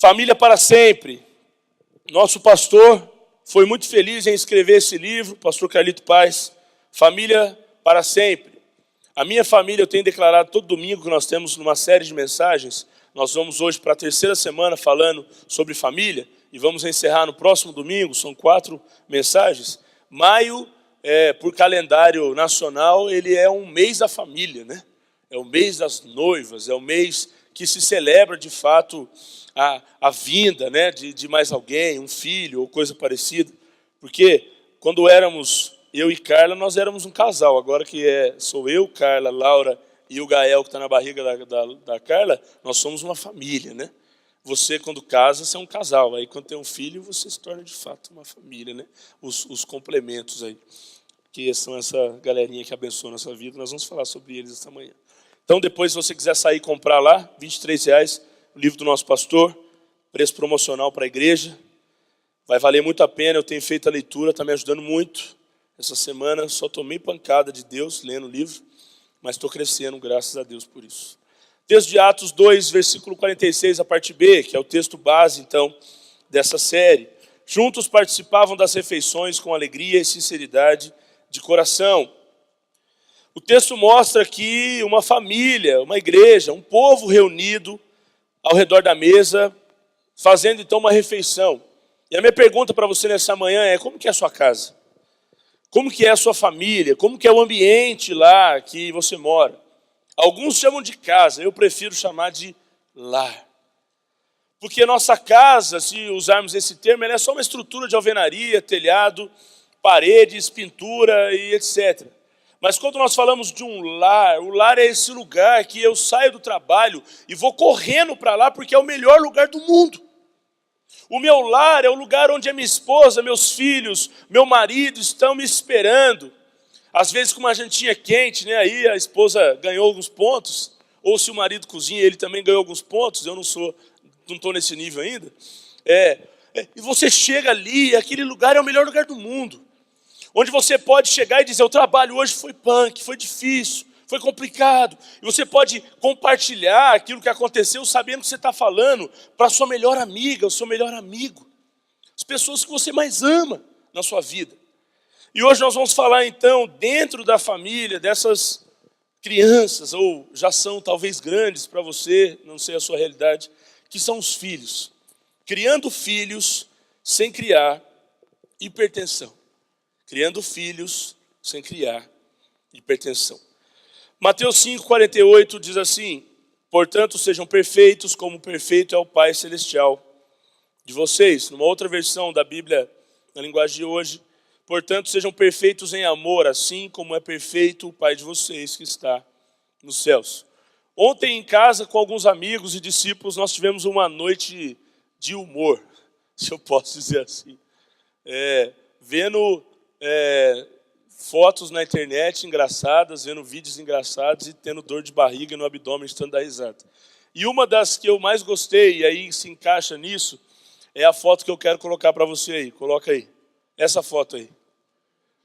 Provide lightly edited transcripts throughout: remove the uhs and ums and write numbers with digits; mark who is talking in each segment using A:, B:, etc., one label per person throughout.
A: Família para sempre. Nosso pastor foi muito feliz em escrever esse livro, pastor Carlito Paz, Família para sempre. A minha família, eu tenho declarado todo domingo que nós temos uma série de mensagens. Nós vamos hoje para a terceira semana falando sobre família e vamos encerrar no próximo domingo, são 4 mensagens. Maio, por calendário nacional, ele é um mês da família, né? É o mês das noivas, é o mês que se celebra de fato a vinda, né, de mais alguém, um filho ou coisa parecida. Porque quando éramos eu e Carla, nós éramos um casal. Agora que sou eu, Carla, Laura e o Gael, que está na barriga da Carla, nós somos uma família, né? Você, quando casa, você é um casal. Aí, quando tem um filho, você se torna, de fato, uma família, né? Os complementos aí, que são essa galerinha que abençoa a nossa vida. Nós vamos falar sobre eles esta manhã. Então, depois, se você quiser sair e comprar lá, R$ 23,00, o livro do nosso pastor, preço promocional para a igreja. Vai valer muito a pena, eu tenho feito a leitura, está me ajudando muito. Essa semana só tomei pancada de Deus lendo o livro, mas estou crescendo, graças a Deus por isso. Texto de Atos 2, versículo 46, a parte B, que é o texto base, então, dessa série. Juntos participavam das refeições com alegria e sinceridade de coração. O texto mostra que uma família, uma igreja, um povo reunido ao redor da mesa, fazendo então uma refeição. E a minha pergunta para você nessa manhã é: como que é a sua casa? Como que é a sua família? Como que é o ambiente lá que você mora? Alguns chamam de casa, eu prefiro chamar de lar. Porque a nossa casa, se usarmos esse termo, ela é só uma estrutura de alvenaria, telhado, paredes, pintura e etc. Mas quando nós falamos de um lar, o lar é esse lugar que eu saio do trabalho e vou correndo para lá porque é o melhor lugar do mundo. O meu lar é o lugar onde a minha esposa, meus filhos, meu marido estão me esperando. Às vezes com uma jantinha quente, né? Aí a esposa ganhou alguns pontos. Ou se o marido cozinha, ele também ganhou alguns pontos. Eu não estou nesse nível ainda. E você chega ali, aquele lugar é o melhor lugar do mundo. Onde você pode chegar e dizer: o trabalho hoje foi punk, foi difícil, foi complicado. E você pode compartilhar aquilo que aconteceu sabendo que você está falando para a sua melhor amiga, o seu melhor amigo. As pessoas que você mais ama na sua vida. E hoje nós vamos falar então, dentro da família, dessas crianças, ou já são talvez grandes para você, não sei a sua realidade, que são os filhos. Criando filhos sem criar hipertensão. Criando filhos sem criar hipertensão. Mateus 5,48 diz assim: portanto, sejam perfeitos como perfeito é o Pai Celestial de vocês. Numa outra versão da Bíblia, na linguagem de hoje, portanto, sejam perfeitos em amor, assim como é perfeito o Pai de vocês que está nos céus. Ontem em casa, com alguns amigos e discípulos, nós tivemos uma noite de humor, se eu posso dizer assim. Vendo fotos na internet engraçadas, vendo vídeos engraçados e tendo dor de barriga no abdômen, estando da risada. E uma das que eu mais gostei, e aí se encaixa nisso, é a foto que eu quero colocar para você aí. Coloca aí. Essa foto aí.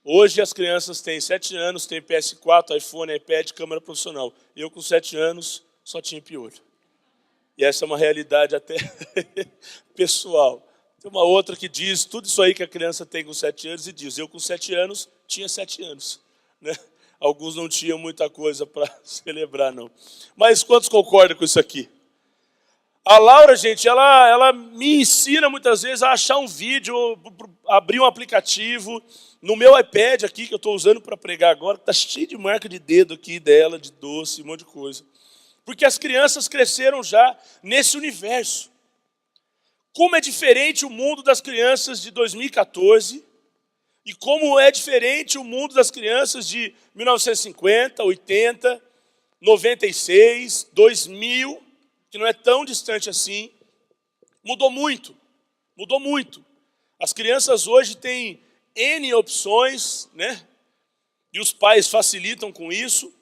A: Hoje as crianças têm 7 anos, têm PS4, iPhone, iPad, câmera profissional. Eu com 7 anos só tinha piolho. E essa é uma realidade até pessoal. Tem uma outra que diz tudo isso aí que a criança tem com 7 anos e diz: eu com 7 anos tinha 7 anos. Né? Alguns não tinham muita coisa para celebrar, não. Mas quantos concordam com isso aqui? A Laura, gente, ela me ensina muitas vezes a achar um vídeo, abrir um aplicativo. No meu iPad aqui, que eu estou usando para pregar agora, está cheio de marca de dedo aqui dela, de doce, um monte de coisa. Porque as crianças cresceram já nesse universo. Como é diferente o mundo das crianças de 2014 e como é diferente o mundo das crianças de 1950, 80, 96, 2000, que não é tão distante assim. Mudou muito, mudou muito. As crianças hoje têm N opções, né? E os pais facilitam com isso.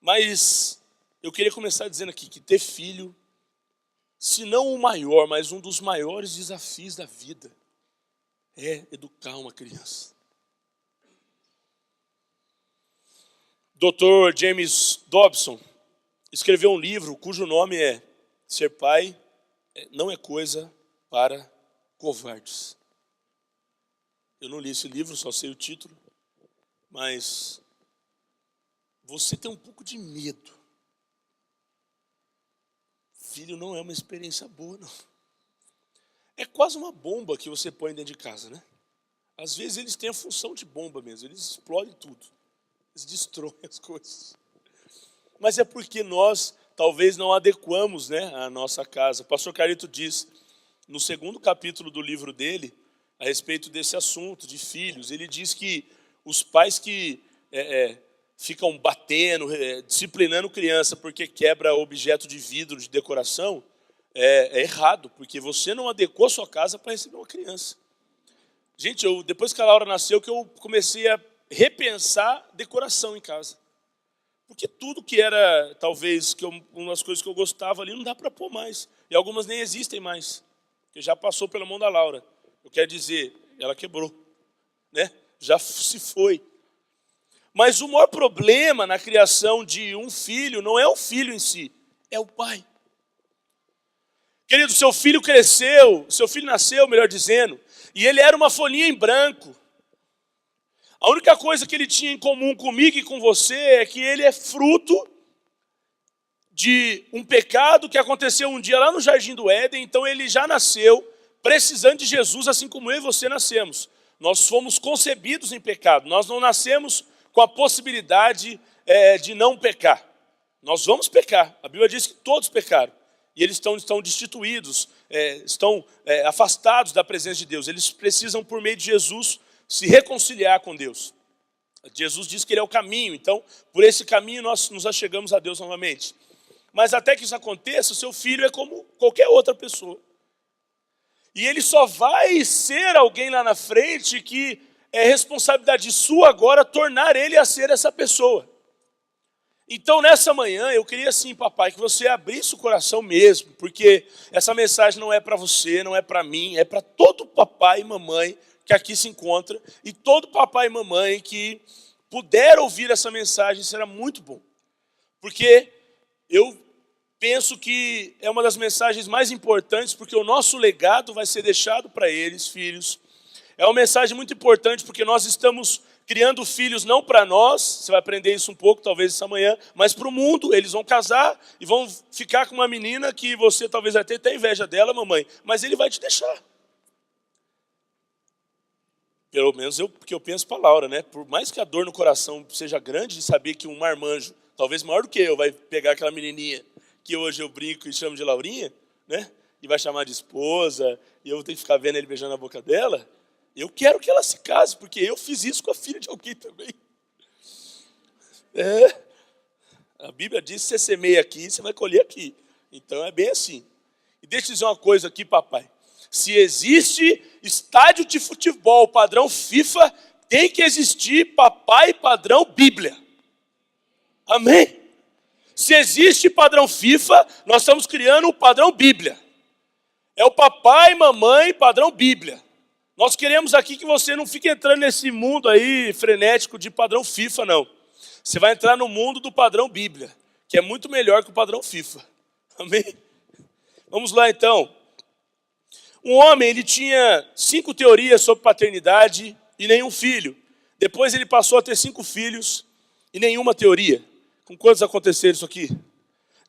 A: Mas eu queria começar dizendo aqui que ter filho, se não o maior, mas um dos maiores desafios da vida é educar uma criança. Dr. James Dobson escreveu um livro cujo nome é Ser Pai não é coisa para covardes. Eu não li esse livro, só sei o título, mas você tem um pouco de medo. Filho não é uma experiência boa, não. É quase uma bomba que você põe dentro de casa, né? Às vezes eles têm a função de bomba mesmo, eles explodem tudo. Eles destroem as coisas. Mas é porque nós talvez não adequamos, né, a nossa casa. O pastor Carlito diz, no 2º capítulo do livro dele, a respeito desse assunto de filhos, ele diz que os pais que ficam batendo, disciplinando criança porque quebra objeto de vidro, de decoração, é errado, porque você não adequou a sua casa para receber uma criança. Gente, depois que a Laura nasceu, que eu comecei a repensar decoração em casa. Porque tudo que era, talvez, uma das coisas que eu gostava ali, não dá para pôr mais. E algumas nem existem mais, porque já passou pela mão da Laura. Eu quero dizer, ela quebrou, né? Já se foi. Mas o maior problema na criação de um filho não é o filho em si, é o pai. Querido, seu filho cresceu, seu filho nasceu, melhor dizendo, e ele era uma folhinha em branco. A única coisa que ele tinha em comum comigo e com você é que ele é fruto de um pecado que aconteceu um dia lá no Jardim do Éden, então ele já nasceu precisando de Jesus, assim como eu e você nascemos. Nós fomos concebidos em pecado, nós não nascemos com a possibilidade de não pecar. Nós vamos pecar, a Bíblia diz que todos pecaram, e eles estão destituídos, estão afastados da presença de Deus, eles precisam, por meio de Jesus, se reconciliar com Deus. Jesus diz que ele é o caminho, então, por esse caminho nós nos achegamos a Deus novamente. Mas até que isso aconteça, o seu filho é como qualquer outra pessoa. E ele só vai ser alguém lá na frente que é responsabilidade sua agora tornar ele a ser essa pessoa. Então, nessa manhã, eu queria assim, papai, que você abrisse o coração mesmo, porque essa mensagem não é para você, não é para mim, é para todo papai e mamãe que aqui se encontra, e todo papai e mamãe que puder ouvir essa mensagem, será muito bom. Porque eu penso que é uma das mensagens mais importantes, porque o nosso legado vai ser deixado para eles, filhos. É uma mensagem muito importante, porque nós estamos criando filhos não para nós, você vai aprender isso um pouco, talvez essa manhã, mas para o mundo. Eles vão casar e vão ficar com uma menina que você talvez até tenha inveja dela, mamãe, mas ele vai te deixar. Pelo menos porque eu penso para a Laura, né? Por mais que a dor no coração seja grande de saber que um marmanjo, talvez maior do que eu, vai pegar aquela menininha que hoje eu brinco e chamo de Laurinha, né? E vai chamar de esposa, e eu vou ter que ficar vendo ele beijando a boca dela. Eu quero que ela se case, porque eu fiz isso com a filha de alguém também. A Bíblia diz que você semeia aqui, você vai colher aqui. Então é bem assim. E deixa eu dizer uma coisa aqui, papai. Se existe estádio de futebol padrão FIFA, tem que existir papai padrão Bíblia. Amém? Se existe padrão FIFA, nós estamos criando o padrão Bíblia. É o papai, mamãe, padrão Bíblia. Nós queremos aqui que você não fique entrando nesse mundo aí frenético de padrão FIFA, não. Você vai entrar no mundo do padrão Bíblia, que é muito melhor que o padrão FIFA. Amém? Vamos lá, então. Um homem, ele tinha 5 teorias sobre paternidade e nenhum filho. Depois ele passou a ter 5 filhos e nenhuma teoria. Com quantos aconteceram isso aqui?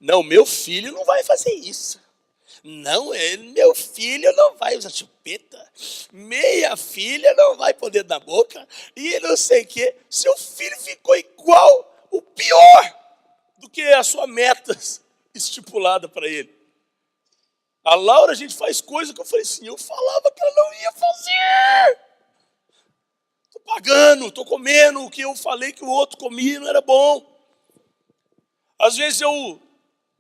A: Não, meu filho não vai fazer isso. Não, meu filho não vai usar chupeta. Minha filha não vai pôr dedo na boca. E não sei o quê. Seu filho ficou igual, o pior, do que a sua meta estipulada para ele. A Laura, a gente faz coisa que eu falei assim, eu falava que ela não ia fazer. Estou pagando, estou comendo o que eu falei que o outro comia, não era bom. Às vezes eu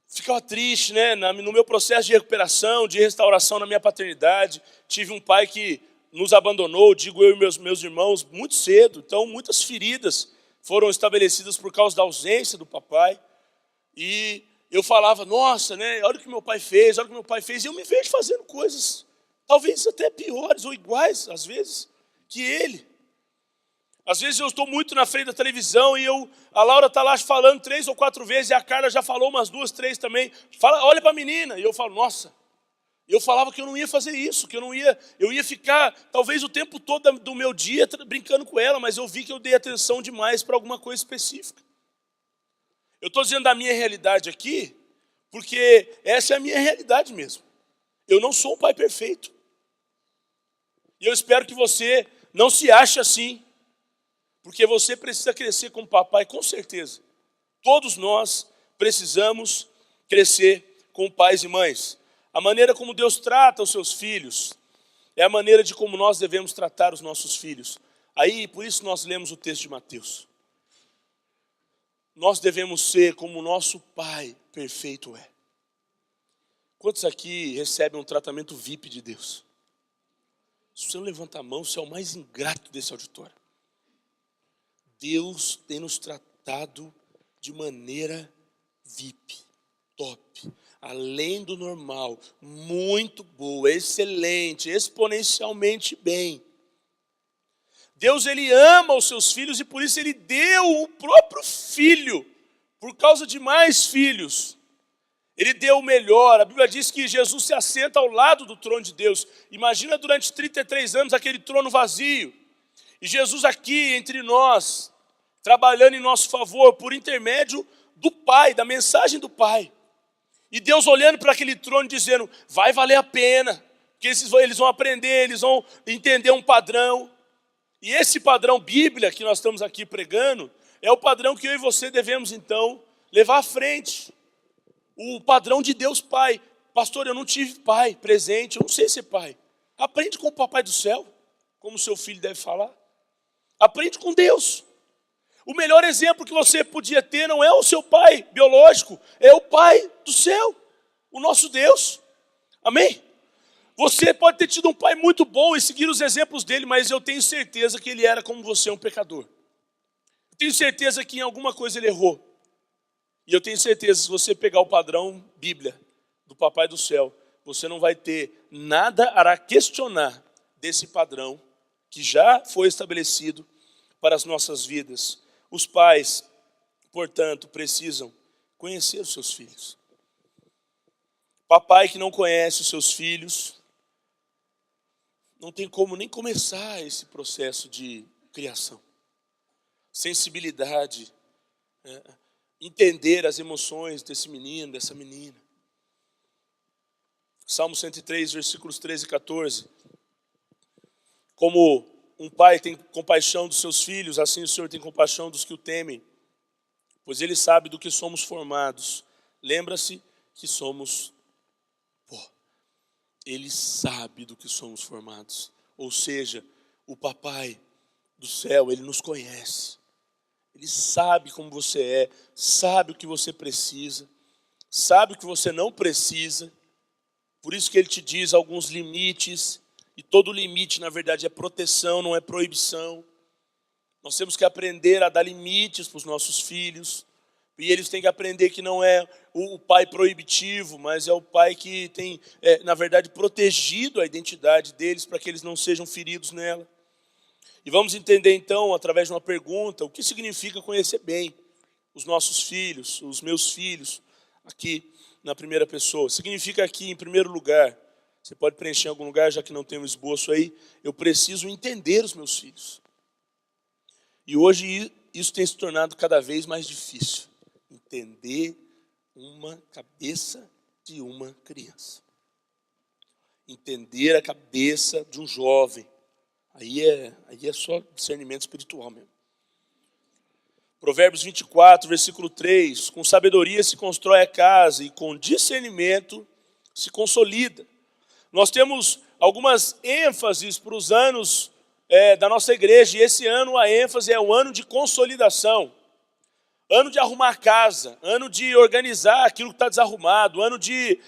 A: ficava triste, né? No meu processo de recuperação, de restauração na minha paternidade. Tive um pai que nos abandonou, digo eu e meus irmãos, muito cedo. Então, muitas feridas foram estabelecidas por causa da ausência do papai. E eu falava, nossa, né? Olha o que meu pai fez, olha o que meu pai fez. E eu me vejo fazendo coisas, talvez até piores ou iguais, às vezes, que ele. Às vezes eu estou muito na frente da televisão e a Laura está lá falando 3 ou 4 vezes e a Carla já falou umas 2, 3 também. Fala, olha para a menina. E eu falo, nossa, Eu falava que eu não ia fazer isso, que eu ia ficar talvez o tempo todo do meu dia brincando com ela, mas eu vi que eu dei atenção demais para alguma coisa específica. Eu estou dizendo da minha realidade aqui, porque essa é a minha realidade mesmo. Eu não sou um pai perfeito. E eu espero que você não se ache assim, porque você precisa crescer como papai, com certeza. Todos nós precisamos crescer como pais e mães. A maneira como Deus trata os seus filhos é a maneira de como nós devemos tratar os nossos filhos. Aí, por isso nós lemos o texto de Mateus. Nós devemos ser como o nosso Pai perfeito é. Quantos aqui recebem um tratamento VIP de Deus? Se você não levanta a mão, você é o mais ingrato desse auditório. Deus tem nos tratado de maneira VIP, top, além do normal, muito boa, excelente, exponencialmente bem. Deus, ele ama os seus filhos e por isso ele deu o próprio filho, por causa de mais filhos. Ele deu o melhor. A Bíblia diz que Jesus se assenta ao lado do trono de Deus. Imagina durante 33 anos aquele trono vazio. E Jesus aqui entre nós, trabalhando em nosso favor, por intermédio do Pai, da mensagem do Pai. E Deus olhando para aquele trono dizendo, vai valer a pena, porque eles vão aprender, eles vão entender um padrão. E esse padrão Bíblia que nós estamos aqui pregando, é o padrão que eu e você devemos então levar à frente. O padrão de Deus Pai. Pastor, eu não tive pai presente, eu não sei ser pai. Aprende com o papai do céu, como seu filho deve falar. Aprende com Deus. O melhor exemplo que você podia ter não é o seu pai biológico, é o pai do céu, o nosso Deus. Amém? Você pode ter tido um pai muito bom e seguir os exemplos dele, mas eu tenho certeza que ele era como você, um pecador. Eu tenho certeza que em alguma coisa ele errou. E eu tenho certeza que se você pegar o padrão Bíblia do papai do céu, você não vai ter nada a questionar desse padrão que já foi estabelecido para as nossas vidas. Os pais, portanto, precisam conhecer os seus filhos. Papai que não conhece os seus filhos, não tem como nem começar esse processo de criação. Sensibilidade, entender as emoções desse menino, dessa menina. Salmo 103, versículos 13 e 14. Como um pai tem compaixão dos seus filhos, assim o Senhor tem compaixão dos que o temem, pois Ele sabe do que somos formados. Lembra-se que somos pó. Ele sabe do que somos formados. Ou seja, o papai do céu, Ele nos conhece. Ele sabe como você é, sabe o que você precisa, sabe o que você não precisa. Por isso que Ele te diz alguns limites. E todo limite, na verdade, é proteção, não é proibição. Nós temos que aprender a dar limites para os nossos filhos. E eles têm que aprender que não é o pai proibitivo, mas é o pai que tem, na verdade, protegido a identidade deles para que eles não sejam feridos nela. E vamos entender, então, através de uma pergunta, o que significa conhecer bem os nossos filhos, os meus filhos, aqui na primeira pessoa. Significa aqui, em primeiro lugar, você pode preencher em algum lugar, já que não tem um esboço aí. Eu preciso entender os meus filhos. E hoje isso tem se tornado cada vez mais difícil. Entender uma cabeça de uma criança. Entender a cabeça de um jovem. Aí é só discernimento espiritual mesmo. Provérbios 24, versículo 3. Com sabedoria se constrói a casa e com discernimento se consolida. Nós temos algumas ênfases para os anos da nossa igreja, e esse ano a ênfase é o ano de consolidação, ano de arrumar casa, ano de organizar aquilo que está desarrumado, ano de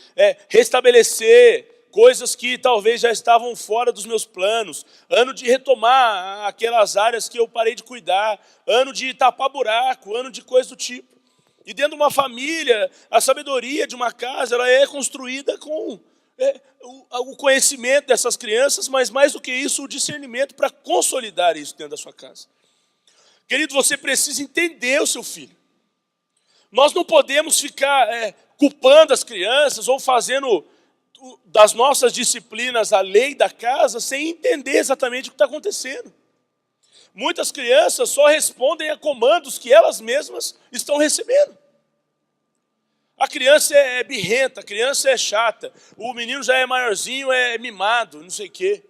A: restabelecer coisas que talvez já estavam fora dos meus planos, ano de retomar aquelas áreas que eu parei de cuidar, ano de tapar buraco, ano de coisa do tipo. E dentro de uma família, a sabedoria de uma casa ela é construída com o conhecimento dessas crianças, mas mais do que isso, o discernimento para consolidar isso dentro da sua casa. Querido, você precisa entender o seu filho. Nós não podemos ficar culpando as crianças ou fazendo das nossas disciplinas a lei da casa sem entender exatamente o que está acontecendo. Muitas crianças só respondem a comandos que elas mesmas estão recebendo. A criança é birrenta, a criança é chata, o menino já é maiorzinho, é mimado, não sei o quê.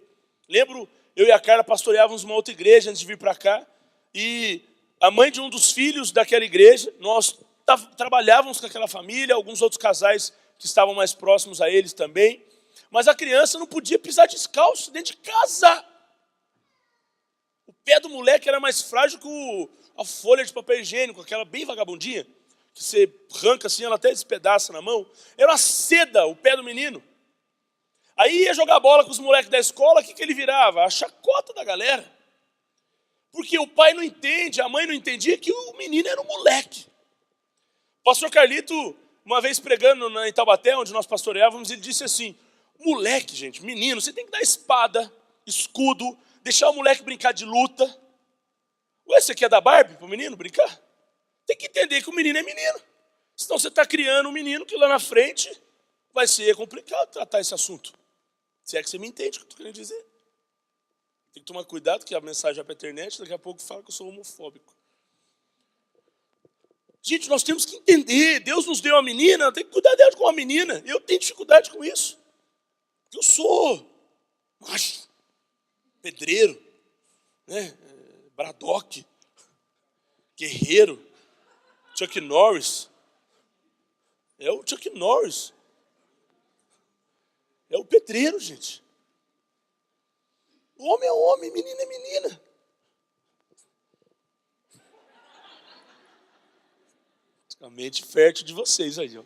A: Lembro, eu e a Carla pastoreávamos uma outra igreja antes de vir para cá, e a mãe de um dos filhos daquela igreja, nós trabalhávamos com aquela família, alguns outros casais que estavam mais próximos a eles também, mas a criança não podia pisar descalço dentro de casa. O pé do moleque era mais frágil que a folha de papel higiênico, aquela bem vagabundinha, que você arranca assim, ela até despedaça na mão. Era uma seda o pé do menino. Aí ia jogar bola com os moleques da escola, o que ele virava? A chacota da galera. Porque o pai não entende, a mãe não entendia que o menino era um moleque. O pastor Carlito, uma vez pregando em Taubaté, onde nós pastoreávamos, ele disse assim, moleque, gente, menino, você tem que dar espada, escudo, deixar o moleque brincar de luta. Ué, você quer dar Barbie para o menino brincar? Tem que entender que o menino é menino. Senão você está criando um menino que lá na frente vai ser complicado tratar esse assunto. Se é que você me entende o que eu estou querendo dizer. Tem que tomar cuidado, que a mensagem vai para a internet, daqui a pouco fala que eu sou homofóbico. Gente, nós temos que entender, Deus nos deu uma menina, tem que cuidar dela com uma menina. Eu tenho dificuldade com isso. Eu sou macho, pedreiro, né? Braddock, guerreiro, Chuck Norris. É o Chuck Norris. É o pedreiro, gente. O homem é homem, menina é menina. A mente fértil de vocês aí, ó.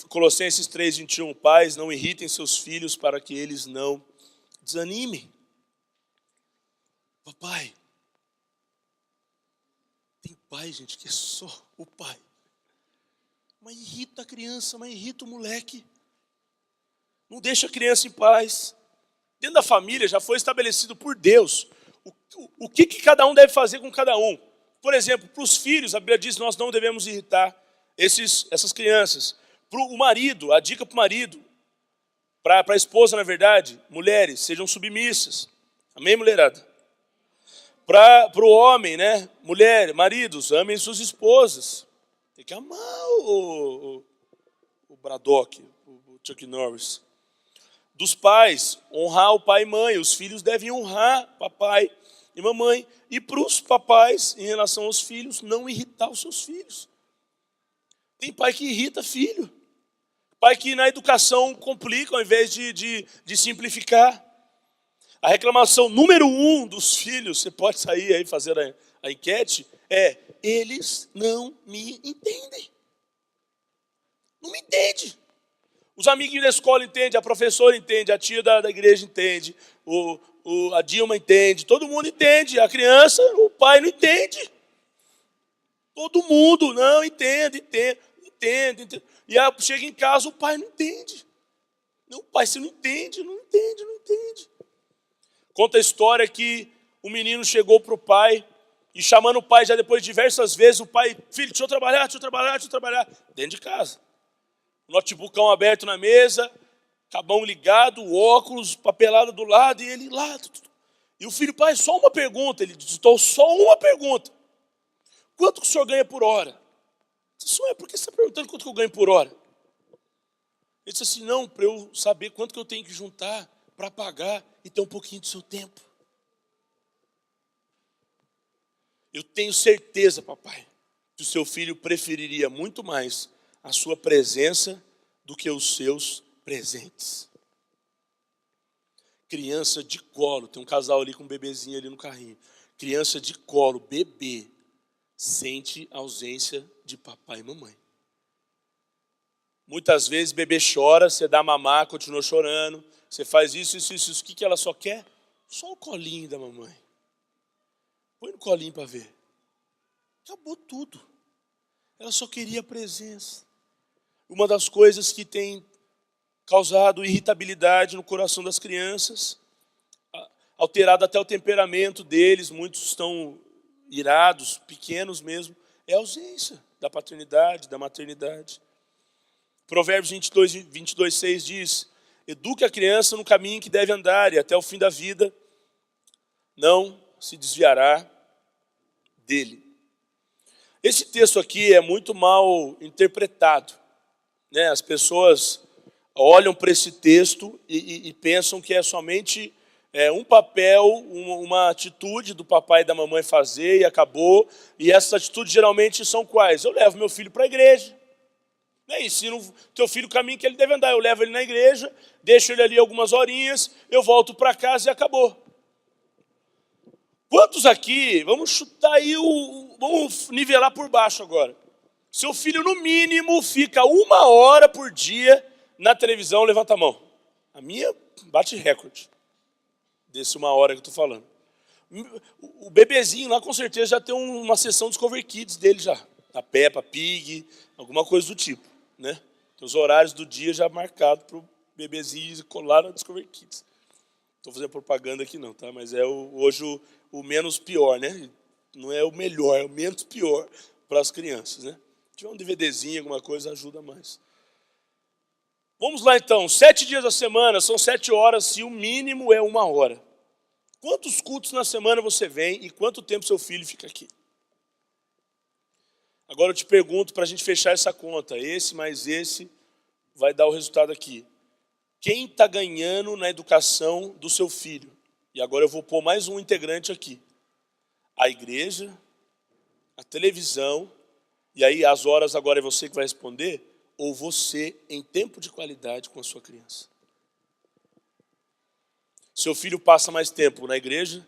A: Colossenses 3:21, pais, não irritem seus filhos para que eles não desanimem. Papai, tem pai, gente, que é só o pai. Mas irrita a criança, mas irrita o moleque. Não deixa a criança em paz. Dentro da família já foi estabelecido por Deus o que cada um deve fazer com cada um. Por exemplo, para os filhos, a Bíblia diz que nós não devemos irritar essas crianças. Para o marido, a dica para o marido, para a esposa, na verdade, mulheres, sejam submissas. Amém, mulherada? Para o homem, né? Mulher, maridos, amem suas esposas. Tem que amar o Braddock, o Chuck Norris. Dos pais, honrar o pai e mãe. Os filhos devem honrar papai e mamãe. E para os papais, em relação aos filhos, não irritar os seus filhos. Tem pai que irrita filho. Pai que na educação complica ao invés de simplificar. A reclamação número 1 dos filhos, você pode sair aí fazer a enquete, é: eles não me entendem. Não me entende. Os amiguinhos da escola entendem, a professora entende, a tia da igreja entende, a Dilma entende, todo mundo entende. A criança, o pai não entende. Todo mundo não entende. E aí chega em casa, o pai não entende. Não, pai, você não entende. Conta a história que o menino chegou para o pai e chamando o pai já depois de diversas vezes, o pai, filho, deixa eu trabalhar, dentro de casa. Notebookão aberto na mesa, cabão ligado, óculos, papelada do lado, e ele lá. E o filho, pai, só uma pergunta. Ele disse, só uma pergunta. Quanto que o senhor ganha por hora? Eu disse, por que você está perguntando quanto que eu ganho por hora? Ele disse assim, não, para eu saber quanto que eu tenho que juntar para pagar e ter um pouquinho do seu tempo. Eu tenho certeza, papai, que o seu filho preferiria muito mais a sua presença do que os seus presentes. Criança de colo, tem um casal ali com um bebezinho ali no carrinho. Criança de colo, bebê, sente a ausência de papai e mamãe. Muitas vezes bebê chora, você dá mamar, continua chorando. Você faz isso. O que ela só quer? Só o colinho da mamãe. Põe no colinho para ver. Acabou tudo. Ela só queria a presença. Uma das coisas que tem causado irritabilidade no coração das crianças, alterado até o temperamento deles, muitos estão irados, pequenos mesmo, é a ausência da paternidade, da maternidade. Provérbios 22:6 diz: eduque a criança no caminho que deve andar, e até o fim da vida não se desviará dele. Esse texto aqui é muito mal interpretado, né? As pessoas olham para esse texto e pensam que é somente um papel, uma atitude do papai e da mamãe fazer e acabou. E essas atitudes geralmente são quais? Eu levo meu filho para a igreja, né? Ensino o teu filho o caminho que ele deve andar. Eu levo ele na igreja, deixo ele ali algumas horinhas, eu volto para casa e acabou. Quantos aqui, vamos chutar aí, vamos nivelar por baixo agora. Seu filho, no mínimo, fica 1 hora por dia na televisão, levanta a mão. A minha bate recorde desse 1 hora que eu estou falando. O bebezinho lá, com certeza, já tem uma sessão Discovery Kids dele já. A Peppa Pig, alguma coisa do tipo, né? Tem os horários do dia já marcados para o bebezinho colar na Discovery Kids. Estou fazendo propaganda aqui não, tá? Mas é hoje o menos pior, né? Não é o melhor, é o menos pior para as crianças, né? Se tiver um DVDzinho, alguma coisa, ajuda mais. Vamos lá então, 7 dias da semana, são 7 horas, se o mínimo é 1 hora. Quantos cultos na semana você vem e quanto tempo seu filho fica aqui? Agora eu te pergunto, para a gente fechar essa conta, esse mais esse vai dar o resultado aqui. Quem está ganhando na educação do seu filho? E agora eu vou pôr mais um integrante aqui. A igreja, a televisão, e aí as horas agora é você que vai responder, ou você em tempo de qualidade com a sua criança? Seu filho passa mais tempo na igreja,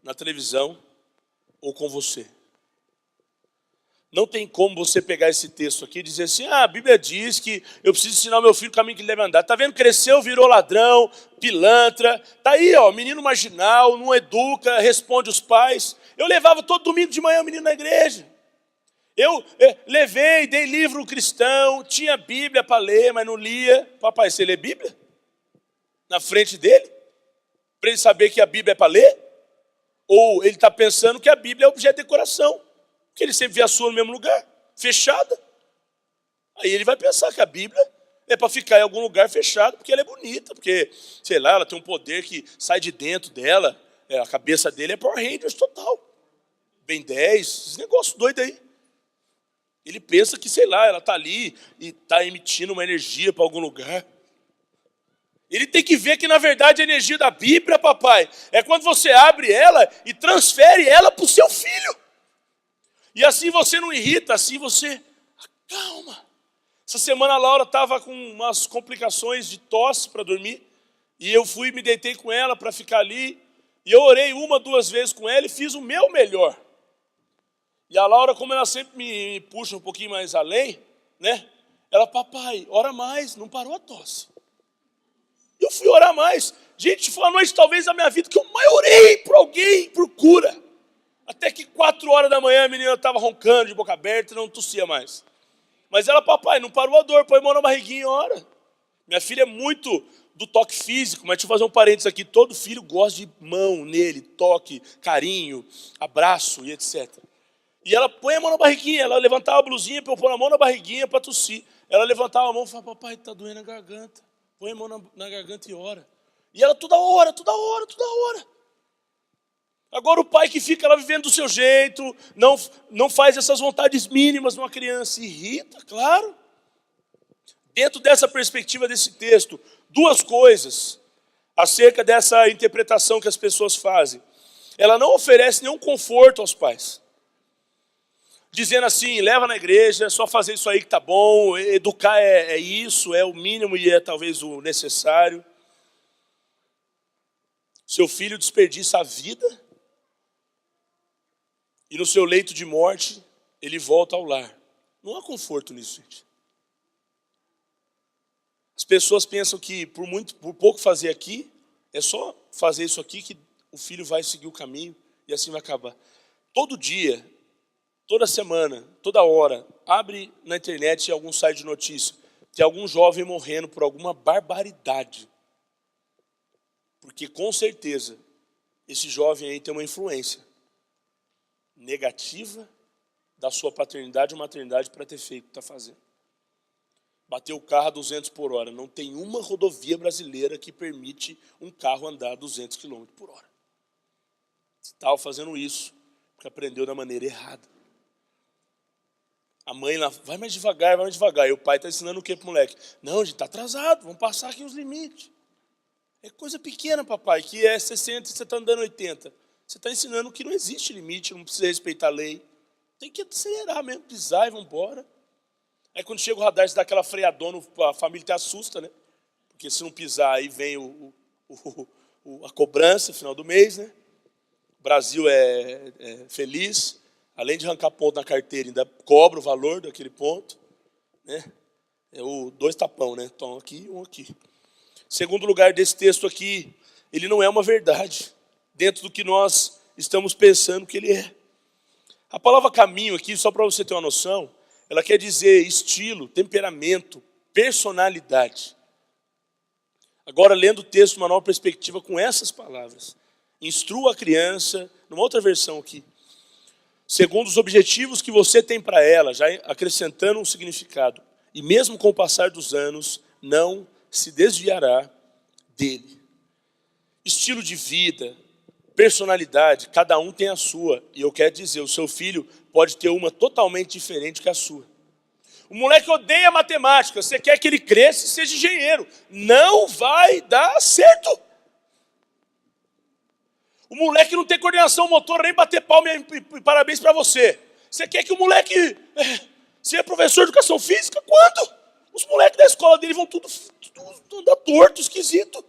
A: na televisão ou com você? Não tem como você pegar esse texto aqui e dizer assim, a Bíblia diz que eu preciso ensinar o meu filho o caminho que ele deve andar. Está vendo? Cresceu, virou ladrão, pilantra. Está aí, ó, menino marginal, não educa, responde os pais. Eu levava todo domingo de manhã o menino na igreja. Eu levei, dei livro cristão, tinha Bíblia para ler, mas não lia. Papai, você lê Bíblia? Na frente dele? Para ele saber que a Bíblia é para ler? Ou ele está pensando que a Bíblia é objeto de decoração? Porque ele sempre vê a sua no mesmo lugar, fechada. Aí ele vai pensar que a Bíblia é para ficar em algum lugar fechado, porque ela é bonita, porque, sei lá, ela tem um poder que sai de dentro dela, a cabeça dele é Power Rangers total. Ben 10, esse negócio doido aí. Ele pensa que, sei lá, ela está ali e está emitindo uma energia para algum lugar. Ele tem que ver que, na verdade, a energia da Bíblia, papai, é quando você abre ela e transfere ela para o seu filho. E assim você não irrita, assim você acalma. Essa semana a Laura estava com umas complicações de tosse para dormir. E eu fui, me deitei com ela para ficar ali. E eu orei 1, 2 vezes com ela e fiz o meu melhor. E a Laura, como ela sempre me puxa um pouquinho mais além, né? Ela, papai, ora mais, não parou a tosse. Eu fui orar mais. Gente, foi a noite talvez da minha vida que eu mais orei por alguém, por cura. Até que 4 horas da manhã a menina estava roncando de boca aberta e não tossia mais. Mas ela, papai, não parou a dor, põe a mão na barriguinha e ora. Minha filha é muito do toque físico, mas deixa eu fazer um parênteses aqui. Todo filho gosta de mão nele, toque, carinho, abraço e etc. E ela põe a mão na barriguinha, ela levantava a blusinha para eu pôr a mão na barriguinha para tossir. Ela levantava a mão e falava, papai, está doendo a garganta. Põe a mão na garganta e ora. E ela toda hora. Agora o pai que fica lá vivendo do seu jeito, não faz essas vontades mínimas numa criança, irrita, claro. Dentro dessa perspectiva desse texto, 2 coisas acerca dessa interpretação que as pessoas fazem. Ela não oferece nenhum conforto aos pais. Dizendo assim, leva na igreja, só fazer isso aí que tá bom, educar é isso, é o mínimo e é talvez o necessário. Seu filho desperdiça a vida e no seu leito de morte ele volta ao lar. Não há conforto nisso, gente. As pessoas pensam que por pouco fazer aqui, é só fazer isso aqui que o filho vai seguir o caminho e assim vai acabar. Todo dia, toda semana, toda hora, abre na internet algum site de notícia, tem algum jovem morrendo por alguma barbaridade. Porque com certeza, esse jovem aí tem uma influência negativa da sua paternidade ou maternidade para ter feito o que está fazendo. Bateu o carro a 200 por hora. Não tem uma rodovia brasileira que permite um carro andar a 200 km por hora. Você estava fazendo isso porque aprendeu da maneira errada. A mãe lá, vai mais devagar, vai mais devagar. E o pai está ensinando o que para o moleque? Não, a gente está atrasado, vamos passar aqui os limites. É coisa pequena, papai, que é 60 e você está andando 80. Você está ensinando que não existe limite, não precisa respeitar a lei. Tem que acelerar mesmo, pisar e vamos embora. Aí quando chega o radar, você dá aquela freadona, a família te assusta, né? Porque se não pisar, aí vem a cobrança no final do mês, né? O Brasil é feliz, além de arrancar ponto na carteira, ainda cobra o valor daquele ponto, né? É o 2 tapão, né? Então aqui, um aqui. Segundo lugar desse texto aqui, ele não é uma verdade dentro do que nós estamos pensando que ele é. A palavra caminho aqui, só para você ter uma noção, ela quer dizer estilo, temperamento, personalidade. Agora, lendo o texto, uma nova perspectiva com essas palavras. Instrua a criança, numa outra versão aqui, segundo os objetivos que você tem para ela, já acrescentando um significado. E mesmo com o passar dos anos, não se desviará dele. Estilo de vida, personalidade, cada um tem a sua. E eu quero dizer, o seu filho pode ter uma totalmente diferente que a sua. O moleque odeia matemática, você quer que ele cresça e seja engenheiro. Não vai dar certo. O moleque não tem coordenação motora, nem bater palma e parabéns para você. Você quer que o moleque seja professor de educação física? Quando? Os moleques da escola dele vão tudo andar torto, esquisito.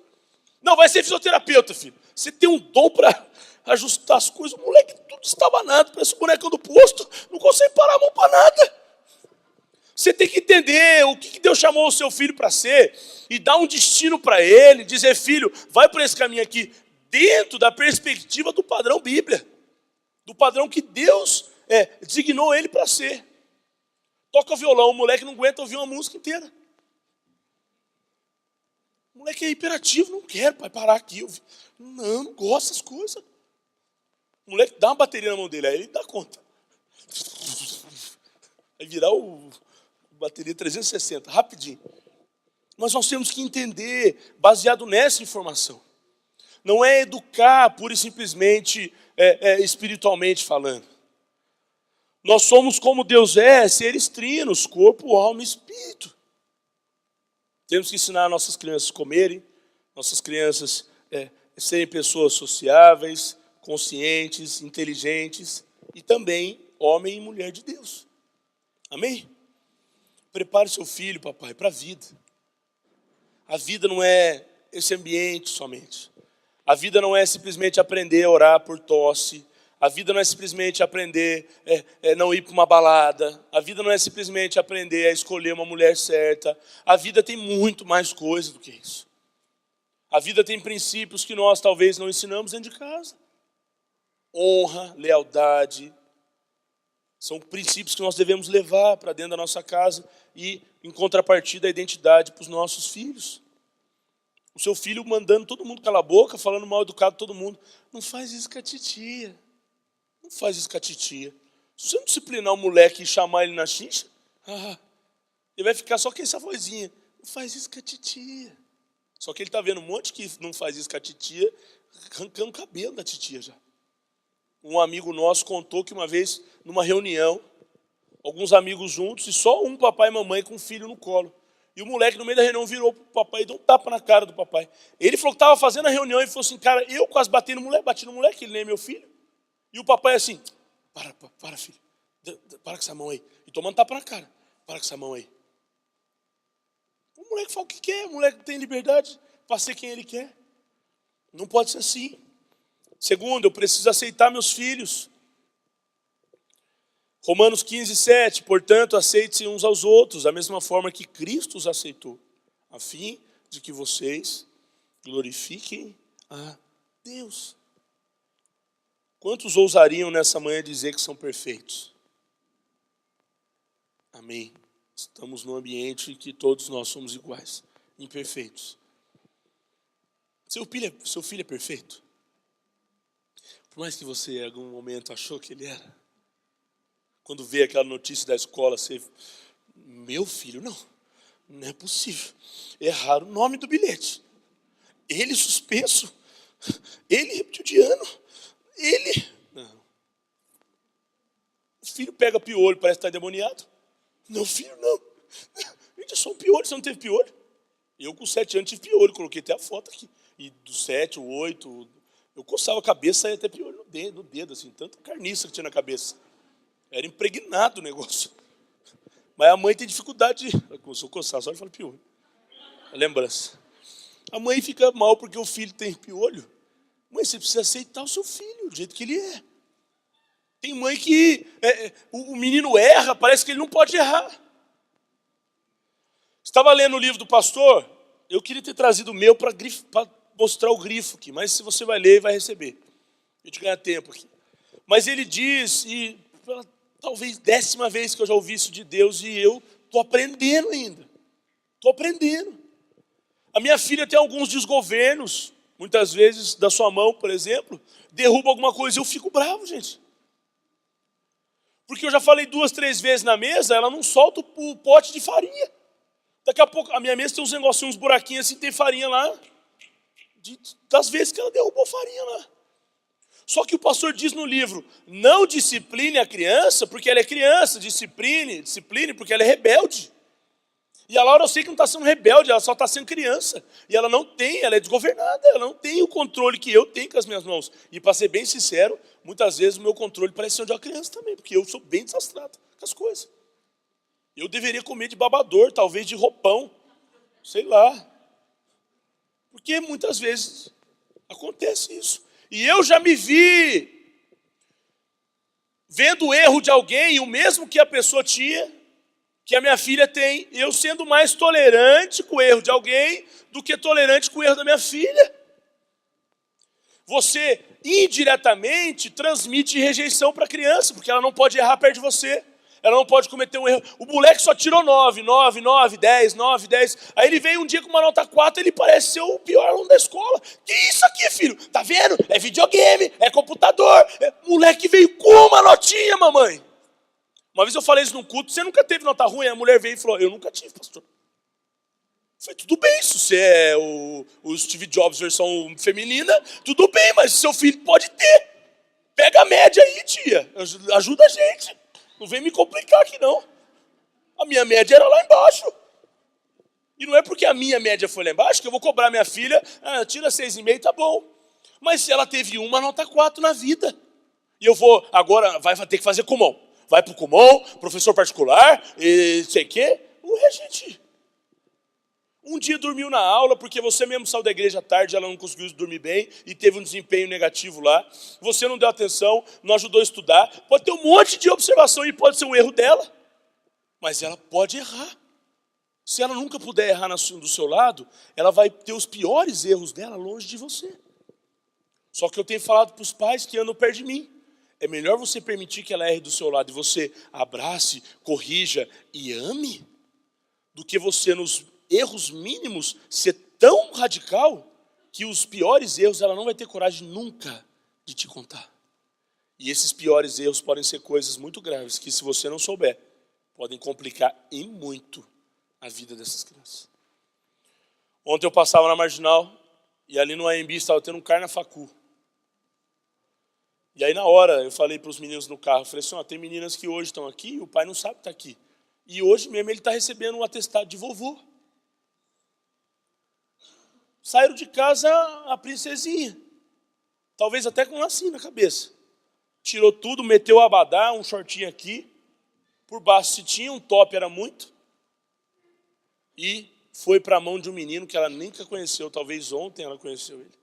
A: Não, vai ser fisioterapeuta, filho. Você tem um dom para ajustar as coisas. O moleque tudo estabanado, parece o bonecão do posto, não consegue parar a mão para nada. Você tem que entender o que Deus chamou o seu filho para ser e dar um destino para ele, dizer, filho, vai por esse caminho aqui, dentro da perspectiva do padrão Bíblia, do padrão que Deus designou ele para ser. Toca violão, o moleque não aguenta ouvir uma música inteira. O moleque é hiperativo, não quer, pai, parar aqui. Não gosto dessas coisas. O moleque dá uma bateria na mão dele, aí ele dá conta. Vai virar o bateria 360, rapidinho. Mas nós temos que entender, baseado nessa informação. Não é educar pura e simplesmente espiritualmente falando. Nós somos como Deus é, seres trinos, corpo, alma e espírito. Temos que ensinar nossas crianças a comerem, nossas crianças serem pessoas sociáveis, conscientes, inteligentes e também homem e mulher de Deus. Amém? Prepare seu filho, papai, para a vida. A vida não é esse ambiente somente. A vida não é simplesmente aprender a orar por tosse. A vida não é simplesmente aprender não ir para uma balada. A vida não é simplesmente aprender a escolher uma mulher certa. A vida tem muito mais coisa do que isso. A vida tem princípios que nós talvez não ensinamos dentro de casa. Honra, lealdade. São princípios que nós devemos levar para dentro da nossa casa e, em contrapartida, a identidade para os nossos filhos. O seu filho mandando todo mundo calar a boca, falando mal educado todo mundo. Não faz isso com a titia. Não faz isso com a titia. Se você não disciplinar o moleque e chamar ele na xincha, ele vai ficar só com essa vozinha. Não faz isso com a titia. Só que ele está vendo um monte que não faz isso com a titia, arrancando o cabelo da titia já. Um amigo nosso contou que uma vez, numa reunião, alguns amigos juntos, e só um papai e mamãe com um filho no colo. E o moleque, no meio da reunião, virou para o papai e deu um tapa na cara do papai. Ele falou que estava fazendo a reunião e falou assim, cara, eu quase bati no moleque, ele nem é meu filho. E o papai assim, para filho, para com essa mão aí. E tomando tapa na cara, para com essa mão aí. O moleque fala o que quer, o moleque tem liberdade para ser quem ele quer. Não pode ser assim. Segundo, eu preciso aceitar meus filhos. Romanos 15:7, portanto, aceitem-se uns aos outros, da mesma forma que Cristo os aceitou, a fim de que vocês glorifiquem a Deus. Quantos ousariam nessa manhã dizer que são perfeitos? Amém. Estamos num ambiente que todos nós somos iguais, imperfeitos. Seu filho é perfeito? Por mais que você em algum momento achou que ele era. Quando vê aquela notícia da escola, você, meu filho, não. Não é possível. Erraram o nome do bilhete. Ele suspenso. Ele repudiano. Ele... Não. O filho pega piolho, parece que está endemoniado. Meu filho, não. Gente, é só um piolho, você não teve piolho? Eu com 7 anos tive piolho, coloquei até a foto aqui. E dos 7, 8, eu coçava a cabeça, saía até piolho no dedo, assim, tanta carniça que tinha na cabeça. Era impregnado o negócio. Mas a mãe tem dificuldade de... Ela começou a coçar, só de falar piolho. A lembrança. A mãe fica mal porque o filho tem piolho. Mãe, você precisa aceitar o seu filho, do jeito que ele é. Tem mãe que o menino erra, parece que ele não pode errar. Estava lendo o livro do pastor, eu queria ter trazido o meu para mostrar o grifo aqui, mas se você vai ler, vai receber. Eu te ganhar tempo aqui. Mas ele diz, e pela talvez 10ª vez que eu já ouvi isso de Deus, e eu estou aprendendo ainda. Estou aprendendo. A minha filha tem alguns desgovernos, muitas vezes da sua mão, por exemplo, derruba alguma coisa, eu fico bravo, gente. Porque eu já falei 2, 3 vezes na mesa, ela não solta o pote de farinha. Daqui a pouco, a minha mesa tem uns negocinhos, uns buraquinhos assim, tem farinha lá, das vezes que ela derrubou farinha lá. Só que o pastor diz no livro, não discipline a criança porque ela é criança, discipline porque ela é rebelde. E a Laura, eu sei que não está sendo rebelde, ela só está sendo criança. E ela é desgovernada, ela não tem o controle que eu tenho com as minhas mãos. E para ser bem sincero, muitas vezes o meu controle parece ser de uma criança também, porque eu sou bem desastrado com as coisas. Eu deveria comer de babador, talvez de roupão, sei lá. Porque muitas vezes acontece isso. E eu já me vi vendo o erro de alguém, o mesmo que a pessoa tinha, que a minha filha tem, eu sendo mais tolerante com o erro de alguém do que tolerante com o erro da minha filha. Você indiretamente transmite rejeição para a criança, porque ela não pode errar perto de você. Ela não pode cometer um erro. O moleque só tirou 9, 10. Aí ele veio um dia com uma nota 4, ele parece ser o pior aluno da escola. Que isso aqui, filho? Tá vendo? É videogame, é computador. Moleque veio com uma notinha, mamãe. Uma vez eu falei isso num culto, você nunca teve nota ruim? A mulher veio e falou, eu nunca tive, pastor. Eu falei, tudo bem, se você é o Steve Jobs versão feminina, tudo bem, mas seu filho pode ter. Pega a média aí, tia. Ajuda a gente. Não vem me complicar aqui, não. A minha média era lá embaixo. E não é porque a minha média foi lá embaixo que eu vou cobrar minha filha, tira 6,5, tá bom. Mas se ela teve uma nota 4 na vida, e eu vou, agora vai ter que fazer Kumon. Vai pro Kumon, professor particular, e sei o quê. Ué, gente. Um dia dormiu na aula, porque você mesmo saiu da igreja à tarde, ela não conseguiu dormir bem, e teve um desempenho negativo lá. Você não deu atenção, não ajudou a estudar. Pode ter um monte de observação e pode ser um erro dela. Mas ela pode errar. Se ela nunca puder errar do seu lado, ela vai ter os piores erros dela longe de você. Só que eu tenho falado para os pais que andam perto de mim. É melhor você permitir que ela erre do seu lado e você abrace, corrija e ame, do que você nos erros mínimos ser tão radical que os piores erros ela não vai ter coragem nunca de te contar. E esses piores erros podem ser coisas muito graves que, se você não souber, podem complicar em muito a vida dessas crianças. Ontem eu passava na Marginal e ali no AMB estava tendo um carnafacu. E aí na hora eu falei para os meninos no carro, falei assim, tem meninas que hoje estão aqui e o pai não sabe que está aqui. E hoje mesmo ele está recebendo um atestado de vovô. Saíram de casa a princesinha, talvez até com um lacinho na cabeça. Tirou tudo, meteu o abadá, um shortinho aqui, por baixo se tinha um top era muito, e foi para a mão de um menino que ela nunca conheceu, talvez ontem ela conheceu ele.